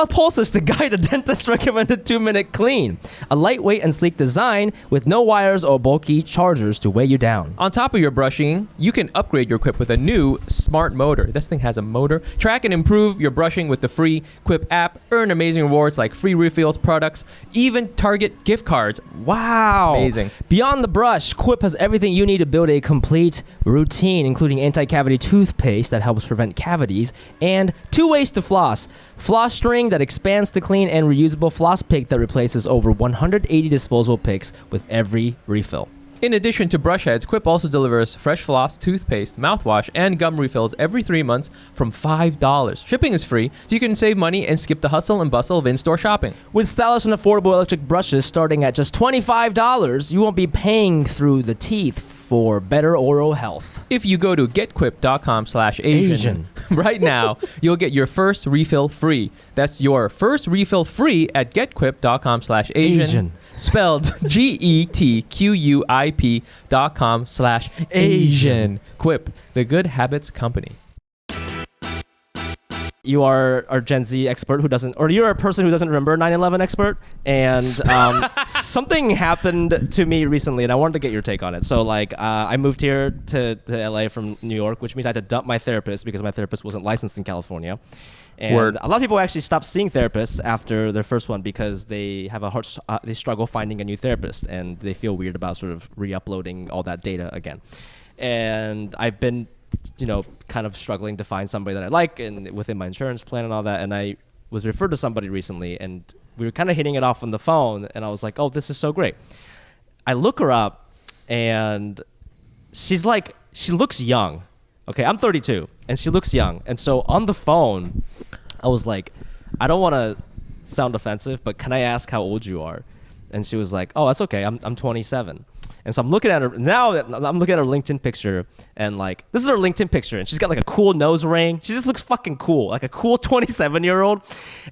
Pulses to guide a dentist's recommended 2-minute clean. A lightweight and sleek design with no wires or bulky chargers to weigh you down. On top of your brushing, you can upgrade your Quip with a new smart motor. This thing has a motor. Track and improve your brushing with the free Quip app. Earn amazing rewards like free refills, products, even Target gift cards. Wow. Amazing. Beyond the brush, Quip has everything you need to build a complete routine, including anti-cavity toothpaste that helps prevent cavities, and 2 ways to floss. Floss string that expands to clean, and reusable floss pick that replaces over 180 disposable picks with every refill. In addition to brush heads, Quip also delivers fresh floss, toothpaste, mouthwash, and gum refills every 3 months from $5. Shipping is free, so you can save money and skip the hustle and bustle of in-store shopping. With stylish and affordable electric brushes starting at just $25, you won't be paying through the teeth for better oral health. If you go to getquip.com/Asian right now, you'll get your first refill free. That's your first refill free at getquip.com/Asian. Spelled GETQUIP.com/Asian. Quip, the good habits company. You are our Gen Z expert who doesn't, or you're a person who doesn't remember 9/11 expert. And something happened to me recently, and I wanted to get your take on it. So, I moved here to LA from New York, which means I had to dump my therapist because my therapist wasn't licensed in California. And a lot of people actually stop seeing therapists after their first one because they have they struggle finding a new therapist, and they feel weird about sort of re-uploading all that data again. And I've been, kind of struggling to find somebody that I like and within my insurance plan and all that. And I was referred to somebody recently, and we were kind of hitting it off on the phone, and I was like, oh, this is so great. I look her up, and she looks young. Okay, I'm 32, and she looks young. And so on the phone, I was like, I don't want to sound offensive, but can I ask how old you are? And she was like, oh, that's okay. I'm 27. And so I'm looking at her now. I'm looking at her LinkedIn picture, and this is her LinkedIn picture, and she's got a cool nose ring. She just looks fucking cool, like a cool 27-year-old.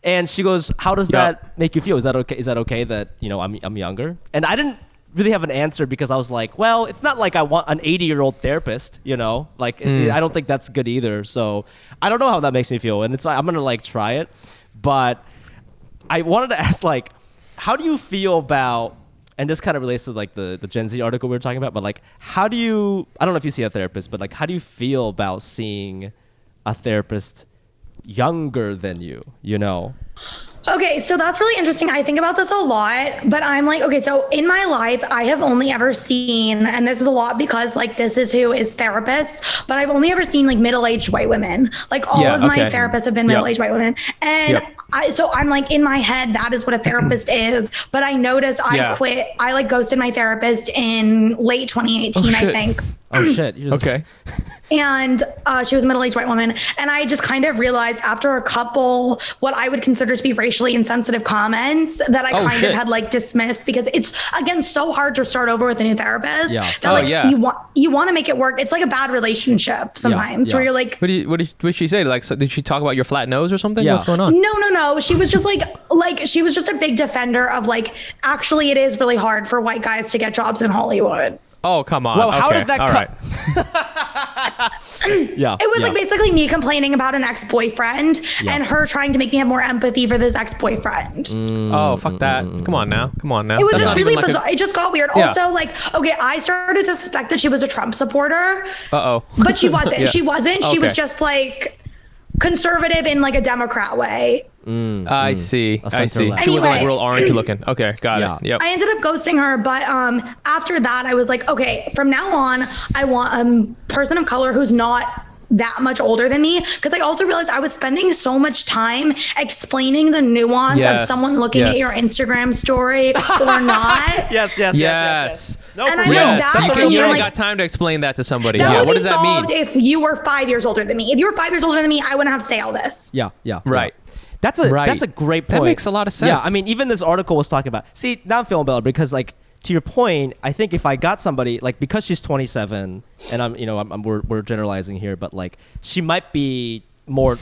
And she goes, "How does that make you feel? Is that okay? Is that okay that I'm younger?" And I didn't really have an answer because I was like, well, it's not like I want an 80-year-old therapist, I don't think that's good either. So I don't know how that makes me feel, and I'm gonna try it. But I wanted to ask, how do you feel about? And this kind of relates to the Gen Z article we were talking about, but how do you, I don't know if you see a therapist, but how do you feel about seeing a therapist younger than you, Okay, so that's really interesting. I think about this a lot, but I'm okay, so in my life, I have only ever seen, and this is a lot because this is who is therapists, but I've only ever seen my women. All of my therapists have been middle-aged white women. And I'm in my head, that is what a therapist is. But I noticed I quit. I ghosted my therapist in late 2018, I think. Oh shit. Okay. And she was a middle-aged white woman. And I just kind of realized after a couple, what I would consider to be racially insensitive comments that I kind of had dismissed, because it's, again, so hard to start over with a new therapist. Yeah. That, you want to make it work. It's like a bad relationship sometimes where you're what did she say? So did she talk about your flat nose or something? Yeah. What's going on? No. She was just she was just a big defender of actually it is really hard for white guys to get jobs in Hollywood. Oh, come on. Well, how did that Yeah. It was like basically me complaining about an ex-boyfriend and her trying to make me have more empathy for this ex-boyfriend. Oh, fuck that. Come on now. It was just really bizarre. It just got weird. Yeah. Also, like, okay, I started to suspect that she was a Trump supporter. Uh-oh. But she wasn't. Yeah. She wasn't. She Okay. was just like conservative in like a Democrat way. I see. center She left. wasn't like Anyways. real orange looking. Okay, got it. Yep. I ended up ghosting her, but after that, I was like, okay, from now on, I want a person of color who's not that much older than me, because I also realized I was spending so much time explaining the nuance Yes, of someone looking at yes. your Instagram story or not. Yes. No, And for I real. like that. You So ain't like, got time to explain that to somebody. that Yeah, would what be does that mean? solved if you were 5 years older than me. If you were 5 years older than me, I wouldn't have to say all this. Yeah. Right. That's a great point. That makes a lot of sense. Yeah, I mean, even this article was talking about. See, now I'm feeling better because, like, to your point, I think if I got somebody like because she's 27, and we're generalizing here, but like she might be more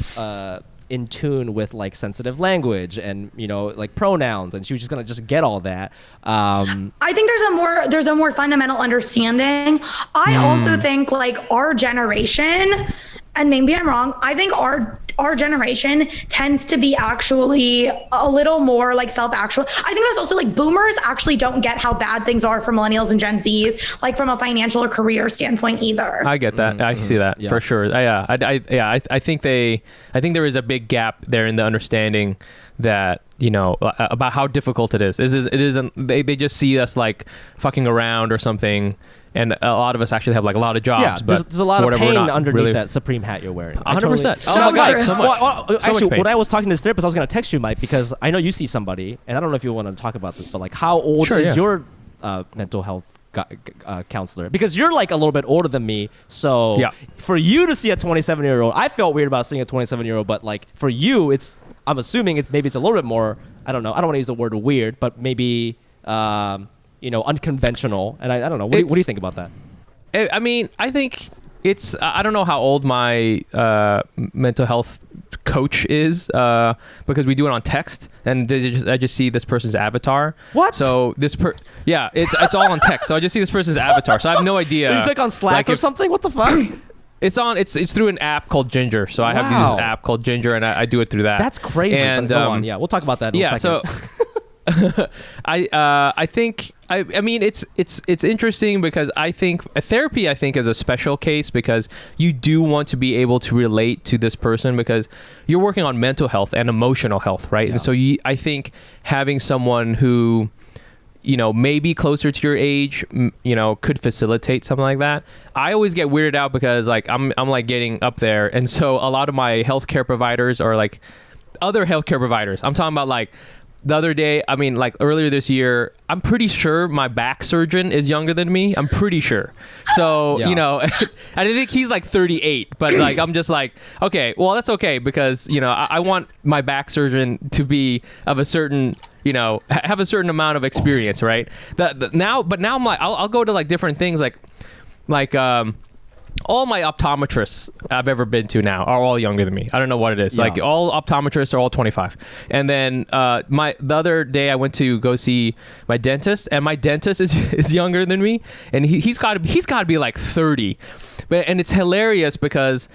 in tune with like sensitive language and like pronouns, and she was just gonna get all that. I think there's a more fundamental understanding. I also think like our generation, and maybe I'm wrong, I think our generation tends to be actually a little more like self-actual. I think there's also like boomers actually don't get how bad things are for millennials and Gen Zs, like from a financial or career standpoint either. I get that. I see that for sure. I think there is a big gap there in the understanding that about how difficult it is. It isn't. They just see us like fucking around or something. And a lot of us actually have like a lot of jobs. Yeah, but there's a lot of pain underneath really that Supreme hat you're wearing. 100%. So oh my God, so much. Well, So actually, much pain. when I was talking to this therapist, I was going to text you, Mike, because I know you see somebody, and I don't know if you want to talk about this, but like, how old is your mental health counselor? Because you're like a little bit older than me, so for you to see a 27-year-old, I felt weird about seeing a 27-year-old, but like for you, I'm assuming maybe it's a little bit more. I don't know. I don't want to use the word weird, but maybe unconventional. And I don't know. What do you think about that? I mean, I think it's. I don't know how old my mental health coach is because we do it on text, and I just see this person's avatar. What? So it's all on text. So I just see this person's avatar. So I have no idea. So it's like on Slack or something? What the fuck? It's through an app called Ginger. So I have to use this app called Ginger, and I do it through that. That's crazy. And Go on. Yeah, we'll talk about that in a second. So I think I mean it's interesting because I think therapy is a special case because you do want to be able to relate to this person because you're working on mental health and emotional health, right? Yeah. And so I think having someone who maybe closer to your age, could facilitate something like that. I always get weirded out because like I'm like getting up there, and so a lot of my healthcare providers are like other healthcare providers. I'm talking about like. The other day, I mean, like earlier this year, I'm pretty sure my back surgeon is younger than me. I'm pretty sure. So, I think he's like 38, but like, I'm just like, okay, well, that's okay because, I want my back surgeon to be of a certain, have a certain amount of experience, right? Now I'm like, I'll go to like different things like, all my optometrists I've ever been to now are all younger than me. I don't know what it is. Yeah. Like all optometrists are all 25. And then the other day I went to go see my dentist, and my dentist is younger than me, and he's got to be like 30. And it's hilarious because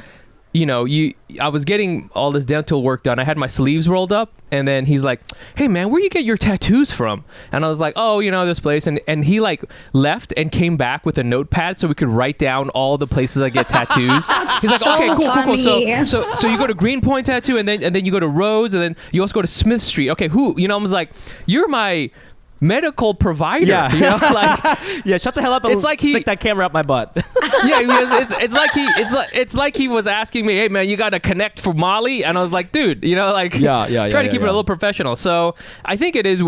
I was getting all this dental work done. I had my sleeves rolled up, and then he's like, "Hey man, where do you get your tattoos from?" And I was like, "Oh, this place." And he like left and came back with a notepad so we could write down all the places I get tattoos. He's like, So "Okay, cool. funny. So you go to Greenpoint Tattoo, and then you go to Rose, and then you also go to Smith Street. Okay, who? I was like, "You're my medical provider." Yeah. Like yeah, shut the hell up and it's like stick that camera up my butt. yeah, it's like he was asking me, "Hey man, you got to connect for Molly," and I was like, "Dude, try to keep it a little professional." So I think it is.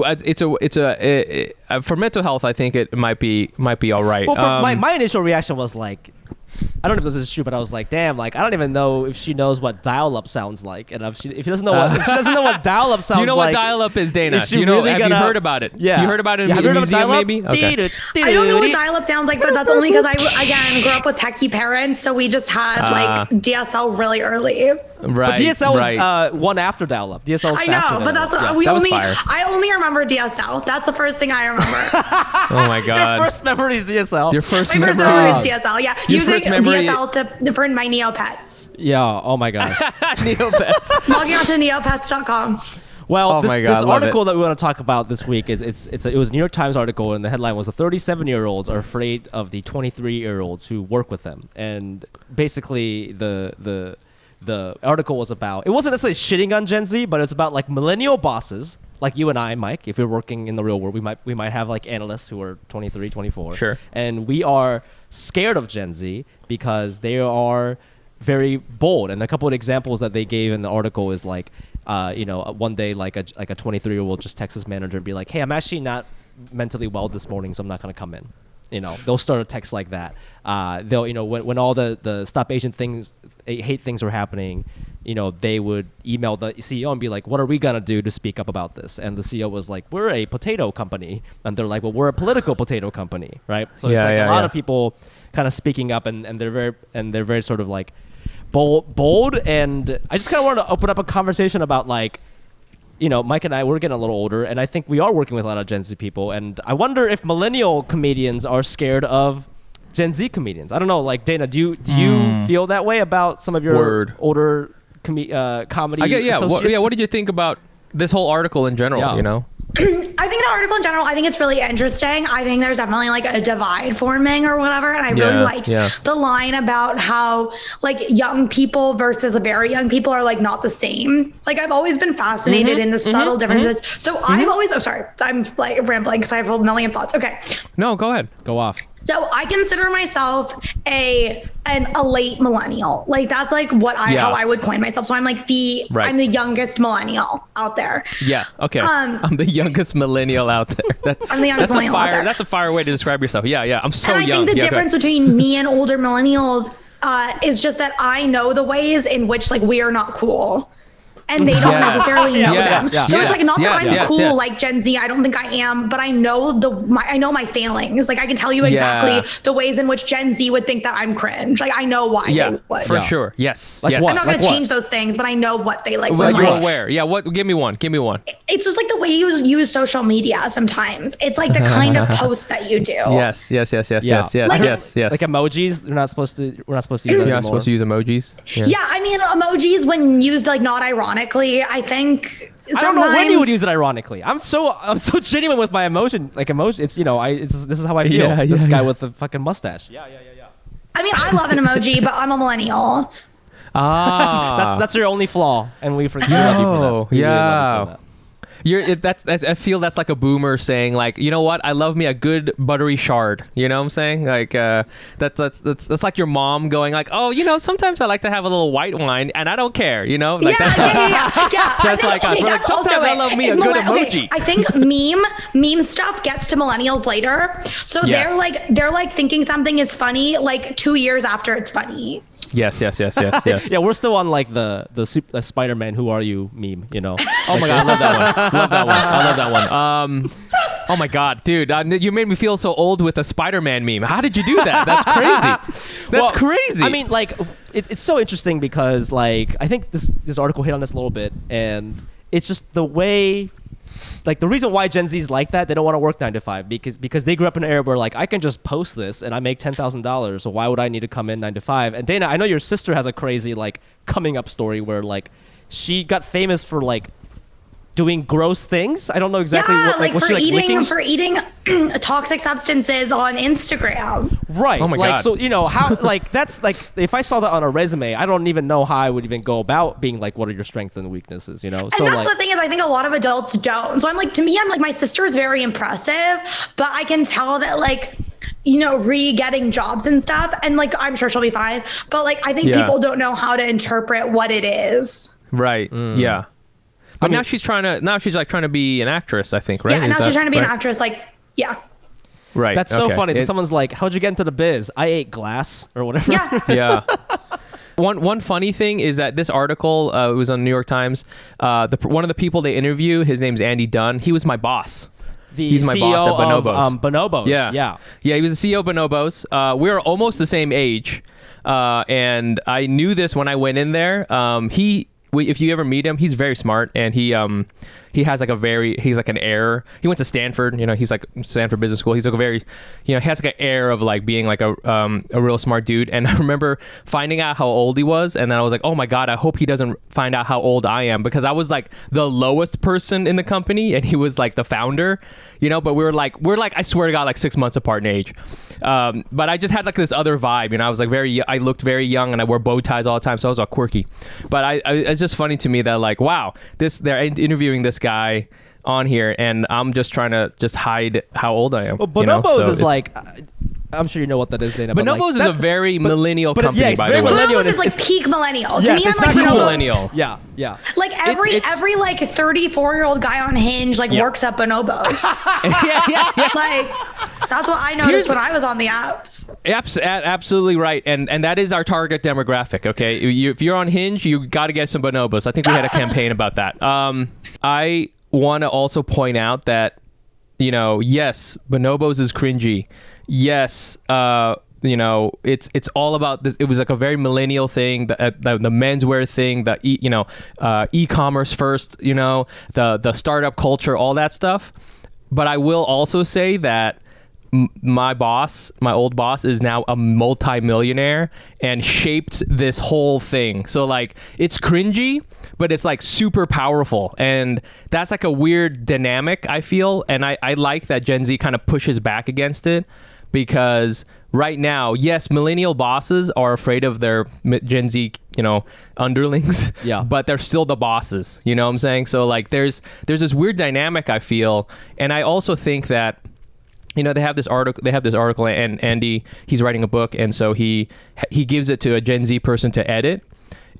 For mental health, I think it might be all right. Well, my initial reaction was like, I don't know if this is true, but I was like, damn, like I don't even know if she knows what dial-up sounds like, and if she doesn't know what dial-up sounds like. Do you know what dial-up is, Dana? Is she have you heard about it? Yeah, you heard about it in have the you heard of museum, dial-up? maybe? Okay. I don't know what dial-up sounds like, but that's only because I, again, grew up with techie parents, so we just had like DSL really early. Right. But DSL right. was one after dial-up. DSL was I faster know, than but that's dial-up. that was fire. I only remember DSL. That's the first thing I remember. Oh my god. Your first memory is DSL. Your first My first memory. memory is DSL. Yeah, Your using first memory- DSL for my Neopets. Yeah. Oh my gosh. Neopets. Logging on to neopets.com. Well, Oh this, my God, this love article that we want to talk about this week it was a New York Times article, and the headline was the 37-year-olds are afraid of the 23-year-olds who work with them. And basically, the article was about, it wasn't necessarily shitting on Gen Z, but it's about like millennial bosses like you and I, Mike. If we're working in the real world, we might have like analysts who are 23, 24. Sure. And we are scared of Gen Z because they are very bold. And a couple of examples that they gave in the article is like, one day like a 23-year-old just text his manager and be like, hey, I'm actually not mentally well this morning, so I'm not going to come in. They'll start a text like that. They'll, when all the Stop Asian things, hate things were happening, they would email the CEO and be like, what are we going to do to speak up about this? And the CEO was like, we're a potato company. And they're like, well, we're a political potato company, right? So it's like a lot of people kind of speaking up, and they're very sort of like bold. And I just kind of wanted to open up a conversation about like, Mike and I, we're getting a little older, and I think we are working with a lot of Gen Z people. And I wonder if millennial comedians are scared of Gen Z comedians. I don't know. Like, Dana, do you feel that way about some of your older comedy associates? What did you think about this whole article in general? Yeah. I think the article in general, I think it's really interesting. I think there's definitely like a divide forming or whatever. And I really liked the line about how like young people versus very young people are like not the same. Like I've always been fascinated in the subtle differences. So I've always, sorry, I'm like rambling because I have a million thoughts. Okay. No, go ahead. Go off. So I consider myself a late millennial. Like that's like how I would coin myself. So I'm like I'm the youngest millennial out there. Yeah. Okay. I'm the youngest millennial out there. I'm the youngest millennial out there. That's a fire way to describe yourself. Yeah. I'm so young. And I think the difference between me and older millennials is just that I know the ways in which like we are not cool. And they don't necessarily know them. So it's like not that I'm cool like Gen Z. I don't think I am, but I know my failings. Like I can tell you exactly the ways in which Gen Z would think that I'm cringe. Like I know why they would. For sure. Yes. Like yes. what? I'm not gonna change those things, but I know what they like. Well, you're aware. Yeah. What? Give me one. It's just like the way you use social media. Sometimes it's like the kind of posts that you do. Yes. Yes. Like emojis. We're not supposed to use that You're anymore. not supposed to use emojis. Yeah. I mean, emojis when used like not ironically, I think. I don't know when you would use it ironically. I'm so genuine with my emotion. Like emotion, it's this is how I feel. This guy with the fucking mustache. Yeah. I mean, I love an emoji, but I'm a millennial. That's your only flaw, and we forgive you for that. We really love you for that. I feel that's like a boomer saying like, you know what? I love me a good buttery shard. You know what I'm saying? Like that's like your mom going like, oh, sometimes I like to have a little white wine and I don't care. Like yeah. That's like us. We're like, sometimes I love me a good emoji. Okay, I think meme stuff gets to millennials later, so they're like thinking something is funny like 2 years after it's funny. Yes. Yeah, we're still on like the Spider-Man "Who are you" meme. Oh my god, I love that one. Oh my god, dude, you made me feel so old with a Spider-Man meme. How did you do that? That's crazy. That's crazy. I mean, like it's so interesting because like I think this article hit on this a little bit, and it's just the way. Like the reason why Gen Z is like that, they don't want to work 9 to 5 because they grew up in an era where like I can just post this and I make $10,000. So why would I need to come in 9 to 5? And Dana, I know your sister has a crazy like coming up story where like she got famous for like doing gross things. I don't know exactly what like was for she, like, for eating toxic substances on Instagram. Right. Oh my like, god. So how like that's like if I saw that on a resume, I don't even know how I would even go about being like, what are your strengths and weaknesses? And so that's like the thing is, I think a lot of adults don't. So I'm like, to me, I'm like, my sister is very impressive, but I can tell that like, getting jobs and stuff, and like I'm sure she'll be fine. But like I think people don't know how to interpret what it is. Right. Yeah. But now she's trying to be an actress, I think, right? Yeah, now she's trying to be an actress, like, yeah. Right. That's so funny. Someone's like, how'd you get into the biz? I ate glass or whatever. Yeah. Yeah. One funny thing is that this article, it was on the New York Times, one of the people they interview, his name's Andy Dunn. He was my boss. He's my CEO boss at Bonobos. Bonobos. Yeah. He was the CEO of Bonobos. We're almost the same age. And I knew this when I went in there. If you ever meet him, he's very smart, and he has like he's like an air. He went to Stanford, he's like Stanford Business School. He's like a very, he has like an air of like being like a real smart dude. And I remember finding out how old he was, and then I was like, oh my God, I hope he doesn't find out how old I am, because I was like the lowest person in the company, and he was like the founder, but we're like, I swear to God, like 6 months apart in age. But I just had like this other vibe, I was like I looked very young, and I wore bow ties all the time, so I was all quirky. But it's just funny to me that like, wow, they're interviewing this guy on here, and I'm just trying to just hide how old I am. Well, Bonobos is like, I'm sure you know what that is, Dana. Bonobos is a very millennial company, it's by very the way. millennial. Bonobos is like peak millennial. Yes, to me, it's I'm like not cool. Bonobos. Millennial. Yeah. Like every like 34-year-old guy on Hinge works at Bonobos. yeah. Like that's what I noticed when I was on the apps. Absolutely right, and that is our target demographic. Okay, if you're on Hinge, you got to get some bonobos. I think we had a campaign about that. I want to also point out that yes, bonobos is cringy. Yes, it's all about this. It was like a very millennial thing, the menswear thing, the e-commerce first, the startup culture, all that stuff. But I will also say that my old boss is now a multi-millionaire and shaped this whole thing. So like, it's cringy, but it's like super powerful, and that's like a weird dynamic, I feel. And I like that Gen Z kind of pushes back against it, because right now, yes, millennial bosses are afraid of their Gen Z, underlings, but they're still the bosses, you know what I'm saying? So like, there's this weird dynamic, I feel. And I also think that they have this article, and Andy, he's writing a book, and so he gives it to a Gen Z person to edit,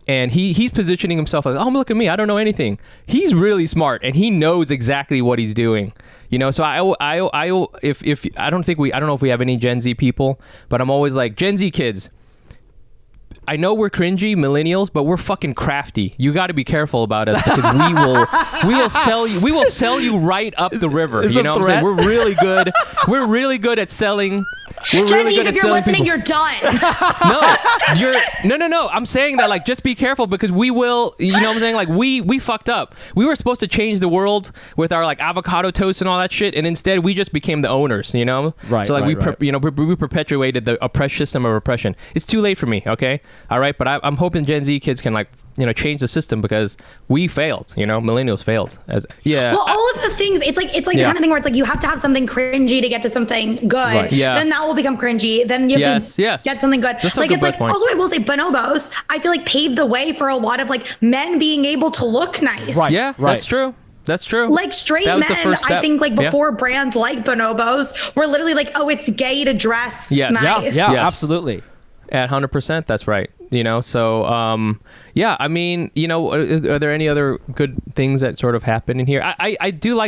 and he's positioning himself like, oh, look at me, I don't know anything. He's really smart, and he knows exactly what he's doing. So I don't know if we have any Gen Z people, but I'm always like, Gen Z kids, I know we're cringy millennials, but we're fucking crafty. You got to be careful about us, because we will sell you right up the river. You know what I'm saying? We're really good. We're really good at selling. We're Gen really Zs, good at if you're selling listening, people. you're done. No. I'm saying that like, just be careful, because we will. You know what I'm saying? Like we fucked up. We were supposed to change the world with our like avocado toast and all that shit, and instead we just became the owners. Right. So like right. we perpetuated the system of oppression. It's too late for me. Okay. All right. But I'm hoping Gen Z kids can like change the system, because we failed. Millennials failed. Well, all of the things, it's like the kind of thing where it's like you have to have something cringy to get to something good. Right. Yeah. Then that will become cringy. Then you have to get something good. That's like, a it's good like, point. also I will say bonobos, I feel like paved the way for a lot of like men being able to look nice. Right. Yeah, right. That's true. That's true. Like straight men, I think like before brands like bonobos were literally like, oh, it's gay to dress nice. Yeah, absolutely. At 100%, that's right. So I mean, are there any other good things that sort of happen in here? I do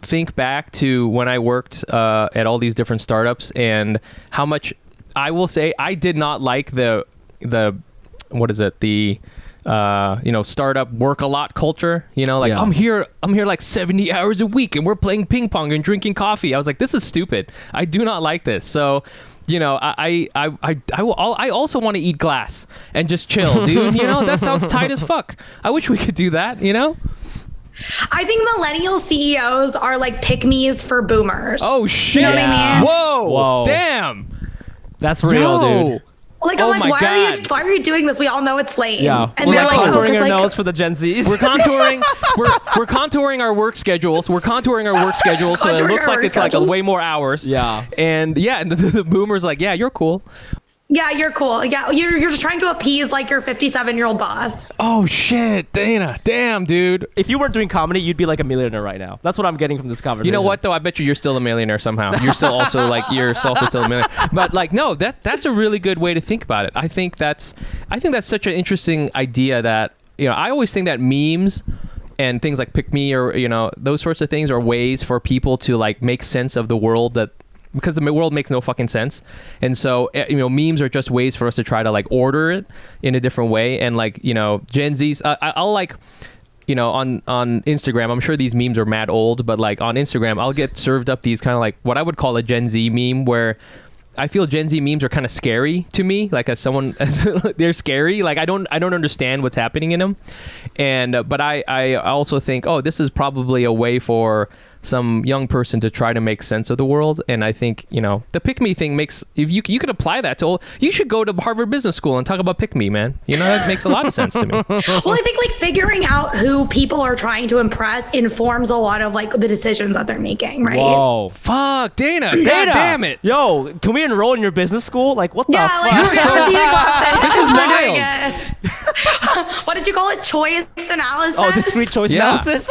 think back to when I worked at all these different startups, and how much, I will say, I did not like the what is it, the startup work a lot culture. I'm here like 70 hours a week, and we're playing ping pong and drinking coffee. I was like, this is stupid. I do not like this. So I also want to eat glass and just chill, dude. That sounds tight as fuck. I wish we could do that. I think millennial CEOs are like pick-me's for boomers. Oh shit! You know what I mean? Whoa! Damn! That's real, dude. Like, oh I'm like, why are you doing this? We all know it's lame. Yeah. And they're like, contouring our nose for the Gen Zs. We're contouring our work schedules. So it looks like it's like a way more hours. Yeah. And the boomers like, yeah, you're cool. Yeah, you're cool. Yeah, you're just trying to appease like your 57-year-old boss. Oh shit, Dana. Damn, dude. If you weren't doing comedy, you'd be like a millionaire right now. That's what I'm getting from this conversation. You know what though? I bet you're still a millionaire somehow. You're still also like still a millionaire. But like, no, that's a really good way to think about it. I think that's such an interesting idea that, I always think that memes and things like Pick Me or, those sorts of things are ways for people to like make sense of the world, because the world makes no fucking sense. And so, memes are just ways for us to try to like order it in a different way. And like, Gen Z's, I'll like, on Instagram, I'm sure these memes are mad old, but like on Instagram, I'll get served up these kind of like what I would call a Gen Z meme, where I feel Gen Z memes are kind of scary to me. Like as someone, they're scary. Like I don't understand what's happening in them. And but I also think, oh, this is probably a way for some young person to try to make sense of the world. And I think, the pick me thing makes, if you could apply that to, you should go to Harvard Business School and talk about pick me, man. That makes a lot of sense to me. Well, I think like figuring out who people are trying to impress informs a lot of like the decisions that they're making, right? Whoa. Fuck, Dana. God damn it. Yo, can we enroll in your business school? Like, what the Yeah, fuck? like This is we're wild. doing it. What did you call it? Choice analysis? Oh, discrete choice Yeah. analysis?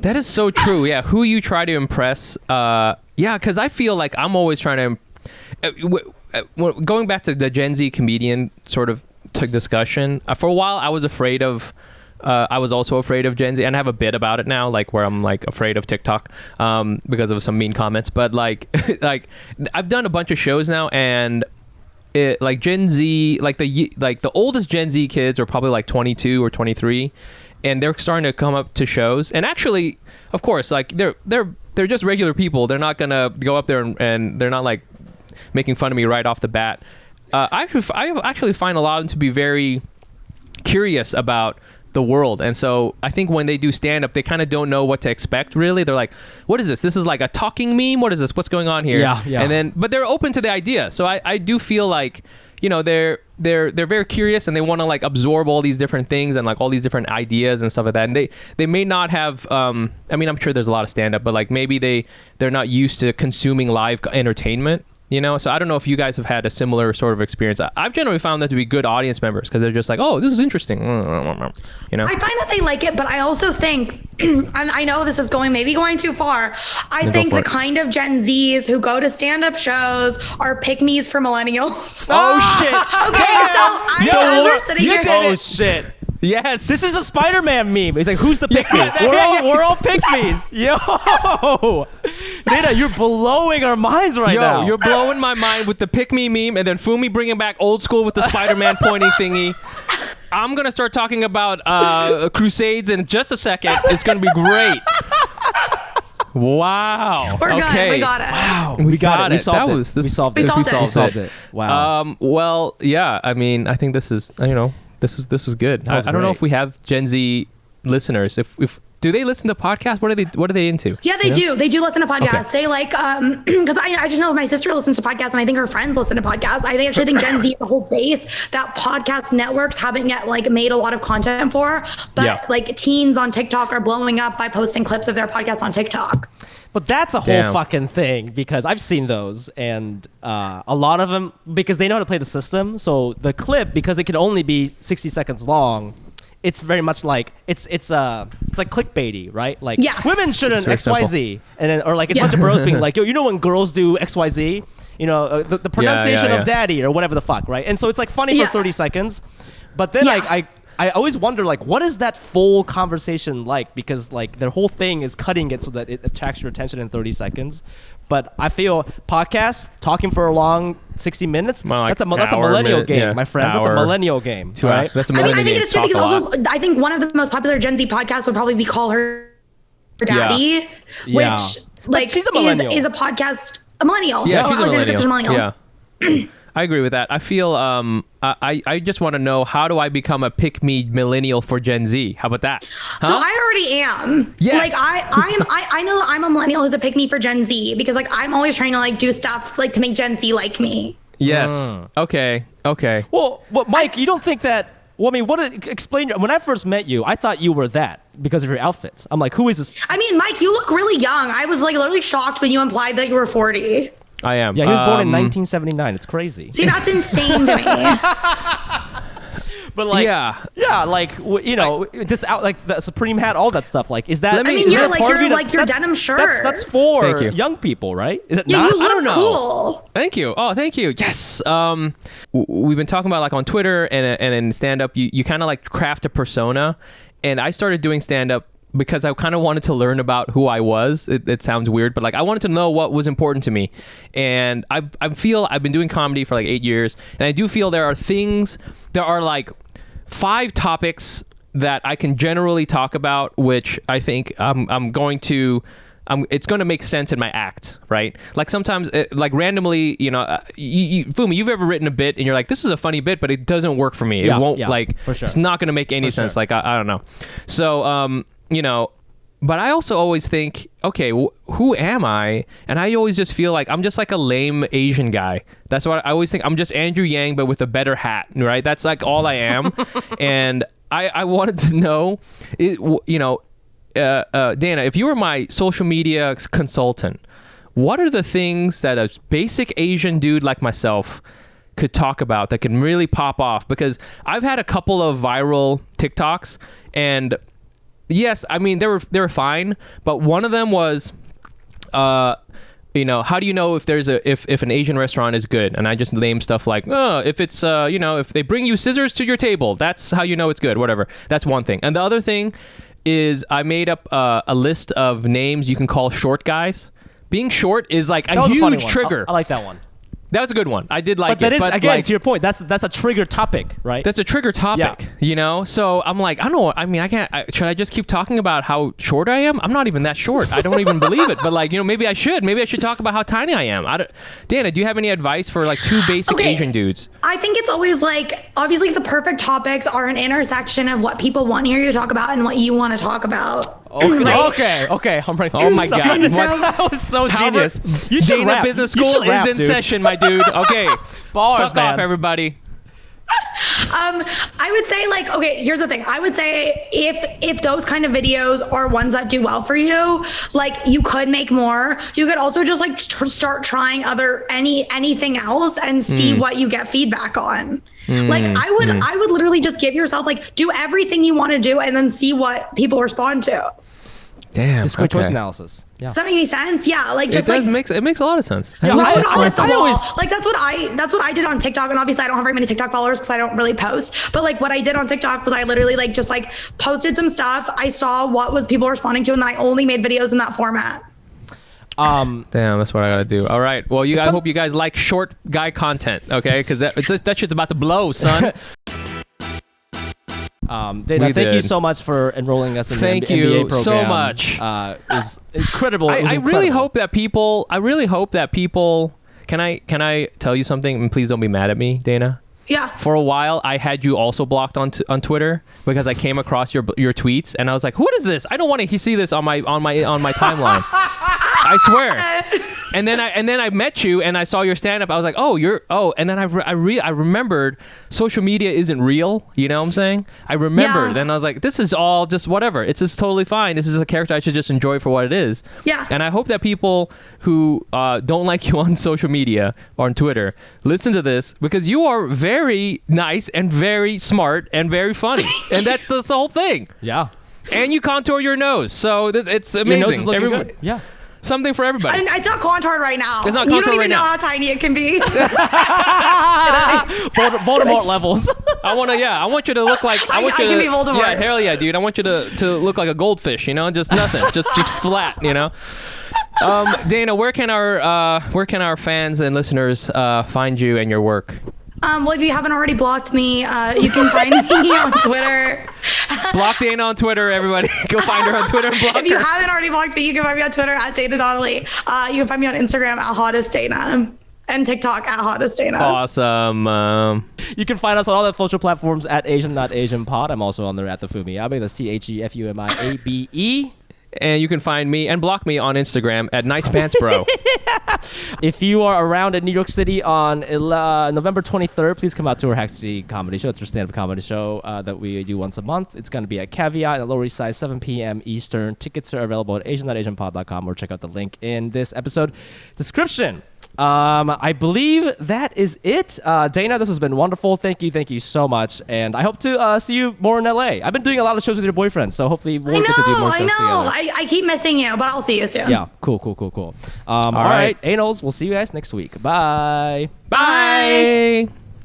That is so true. Yeah, who you try to impress. Because I feel like I'm always trying to. Going back to the Gen Z comedian sort of discussion, for a while I was afraid of. I was also afraid of Gen Z, and I have a bit about it now, like where I'm like afraid of TikTok because of some mean comments. But like I've done a bunch of shows now, and like Gen Z, like the oldest Gen Z kids are probably like 22 or 23. And they're starting to come up to shows, and actually, of course, like they're just regular people. They're not gonna go up there and they're not like making fun of me right off the bat. I actually find a lot of them to be very curious about the world, and so I think when they do stand up, they kind of don't know what to expect. Really, they're like, "What is this? This is like a talking meme. What is this? What's going on here?" Yeah. And then, but they're open to the idea. So I do feel like they're very curious, and they want to like absorb all these different things and like all these different ideas and stuff like that. And they may not have I'm sure there's a lot of stand up, but like maybe they're not used to consuming live entertainment, so I don't know if you guys have had a similar sort of experience. I've generally found them to be good audience members because they're just like, oh, this is interesting. I find that they like it, but I also think, and I know this is going too far, I think the kind of Gen Zs who go to stand-up shows are pick-me's for millennials. Oh, shit. Okay, so as we're sitting here... Oh, shit. Yes. This is a Spider-Man meme. He's like, who's the pick me? Yeah, We're all pick me's. Yo. Dana, you're blowing our minds right now. Yo, you're blowing my mind with the pick me meme, and then Fumi bringing back old school with the Spider-Man pointing thingy. I'm going to start talking about Crusades in just a second. It's going to be great. Wow. We're good. We got it. Wow. We got it. We solved it. We solved it. Wow. Well, yeah. I mean, I think this is, this was good. I don't know if we have Gen Z listeners. If do they listen to podcasts? What are they into? Yeah, they do. They do listen to podcasts. Okay. They like because I just know my sister listens to podcasts, and I think her friends listen to podcasts. I actually think Gen Z is the whole base that podcast networks haven't yet like made a lot of content for. But like teens on TikTok are blowing up by posting clips of their podcasts on TikTok. But that's a whole fucking thing, because I've seen those, and a lot of them, because they know how to play the system. So the clip, because it can only be 60 seconds long, it's very much like it's like clickbaity, right? Like women shouldn't XYZ, and then or like it's a bunch of bros being like, yo, when girls do XYZ, the pronunciation of daddy or whatever the fuck, right? And so it's like funny for 30 seconds, but then I always wonder, like, what is that full conversation like? Because like their whole thing is cutting it so that it attracts your attention in 30 seconds. But I feel podcasts, talking for a long 60 minutes, that's a millennial game, my friends. That's a millennial game, right? That's a millennial game. I think it is too, because also I think one of the most popular Gen Z podcasts would probably be Call Her Daddy, which like she's a millennial. is a podcast, a millennial. Yeah, she's a millennial. Yeah. I agree with that. I feel I just want to know, how do I become a pick me millennial for Gen Z? How about that? Huh? So I already am. Yes. Like I know that I'm a millennial who's a pick me for Gen Z, because like I'm always trying to like do stuff like to make Gen Z like me. Yes. Okay. Well, Mike, you don't think that? Well, I mean, explain. When I first met you, I thought you were that because of your outfits. I'm like, who is this? I mean, Mike, you look really young. I was like literally shocked when you implied that you were 40. I am. Yeah, he was born in 1979. It's crazy. See, that's insane to me. But like, like just out like the Supreme hat, all that stuff. Like, is that? I mean, yeah, like your denim shirt. That's for young people, right? Is it not? You look I don't know. Cool. Thank you. Oh, thank you. Yes. We've been talking about like on Twitter and in stand up, you kind of like craft a persona, and I started doing stand up because I kind of wanted to learn about who I was. It sounds weird, but like I wanted to know what was important to me. And I feel I've been doing comedy for like 8 years, and I do feel there are like 5 topics that I can generally talk about, which I think I'm going to it's going to make sense in my act, right? Like sometimes, like randomly, Fumi, you've ever written a bit and you're like, this is a funny bit, but it doesn't work for me. It won't for sure. It's not going to make any sense. Like, I don't know. So, but I also always think, okay, who am I? And I always just feel like I'm just like a lame Asian guy. That's what I always think. I'm just Andrew Yang, but with a better hat, right? That's like all I am. And I wanted to know, Dana, if you were my social media consultant, what are the things that a basic Asian dude like myself could talk about that can really pop off? Because I've had a couple of viral TikToks, and yes, I mean they were fine, but one of them was, how do you know if there's if an Asian restaurant is good? And I just name stuff like, if it's if they bring you scissors to your table, that's how you know it's good. Whatever. That's one thing. And the other thing is I made up a list of names you can call short guys. Being short is like a huge trigger. I like that one. That was a good one. I did like but it. But again, to your point, that's a trigger topic, right? That's a trigger topic, So I'm like, I don't know. I mean, I can't. Should I just keep talking about how short I am? I'm not even that short. I don't even believe it. But like, maybe I should. Maybe I should talk about how tiny I am. Dana, do you have any advice for like two basic Asian dudes? I think it's always like, obviously the perfect topics are an intersection of what people want to hear you talk about and what you want to talk about. Okay. I'm ready. Oh my God. That was so genius. You should Dana rap. Business School is in session, my dude. Okay. Bars, Fuck off, everybody. I would say like, okay, here's the thing. I would say if those kind of videos are ones that do well for you, like you could make more. You could also just like start trying anything else and see what you get feedback on. Like I would literally just give yourself like, do everything you want to do and then see what people respond to. Damn. It's great choice analysis. Yeah. Does that make any sense? Yeah. Like just it makes a lot of sense. Yeah, that's what I did on TikTok. And obviously I don't have very many TikTok followers because I don't really post. But like what I did on TikTok was I literally like just like posted some stuff. I saw what was people responding to, and then I only made videos in that format. Damn, that's what I gotta do. All right. Well, I hope you guys like short guy content, okay? Because that shit's about to blow, son. Dana, thank you so much for enrolling us in the MBA program. Thank you so much. It was incredible. I really hope that people. Can I tell you something? And please don't be mad at me, Dana. Yeah. For a while, I had you also blocked on Twitter because I came across your tweets and I was like, "What is this? I don't want to see this on my timeline." I swear. And then I met you and I saw your stand up. I was like, and then I remembered social media isn't real. You know what I'm saying? I remembered. Yeah. And I was like, this is all just whatever. It's just totally fine. This is a character I should just enjoy for what it is. Yeah. And I hope that people who don't like you on social media or on Twitter listen to this because you are very nice and very smart and very funny. And that's the whole thing. Yeah. And you contour your nose. So it's amazing. Your nose is looking good. Yeah. Something for everybody. And it's not contoured right now. It's not contoured right now. You don't even know how tiny it can be. Voldemort levels. I want you to look like. I can be Voldemort. Yeah, hell yeah, dude. I want you to look like a goldfish. Just nothing. just flat. Dana, where can our fans and listeners find you and your work? Well, if you haven't already blocked me, you can find me on Twitter. Block Dana on Twitter, everybody. Go find her on Twitter and block her. If you haven't already blocked me, you can find me on Twitter at Dana Donnelly. You can find me on Instagram at Hottest Dana and TikTok at Hottest Dana. Awesome. You can find us on all the social platforms at Asian Not Asian Pod. I'm also on there at the Fumiabe. That's TheFumiabe. And you can find me and block me on Instagram at Nice Pants Bro. If you are around in New York City on November 23rd, please come out to our Hack City comedy show. It's our stand-up comedy show that we do once a month. It's going to be at Caveat in the Lower East Side, 7 p.m. Eastern. Tickets are available at asian.asianpod.com or check out the link in this episode description. I believe that is it. Dana, this has been wonderful. Thank you so much. And I hope to see you more in LA. I've been doing a lot of shows with your boyfriend, so hopefully we'll get to do more shows together. I keep missing you, but I'll see you soon. Yeah, cool. All right, Anals, we'll see you guys next week. Bye. Bye.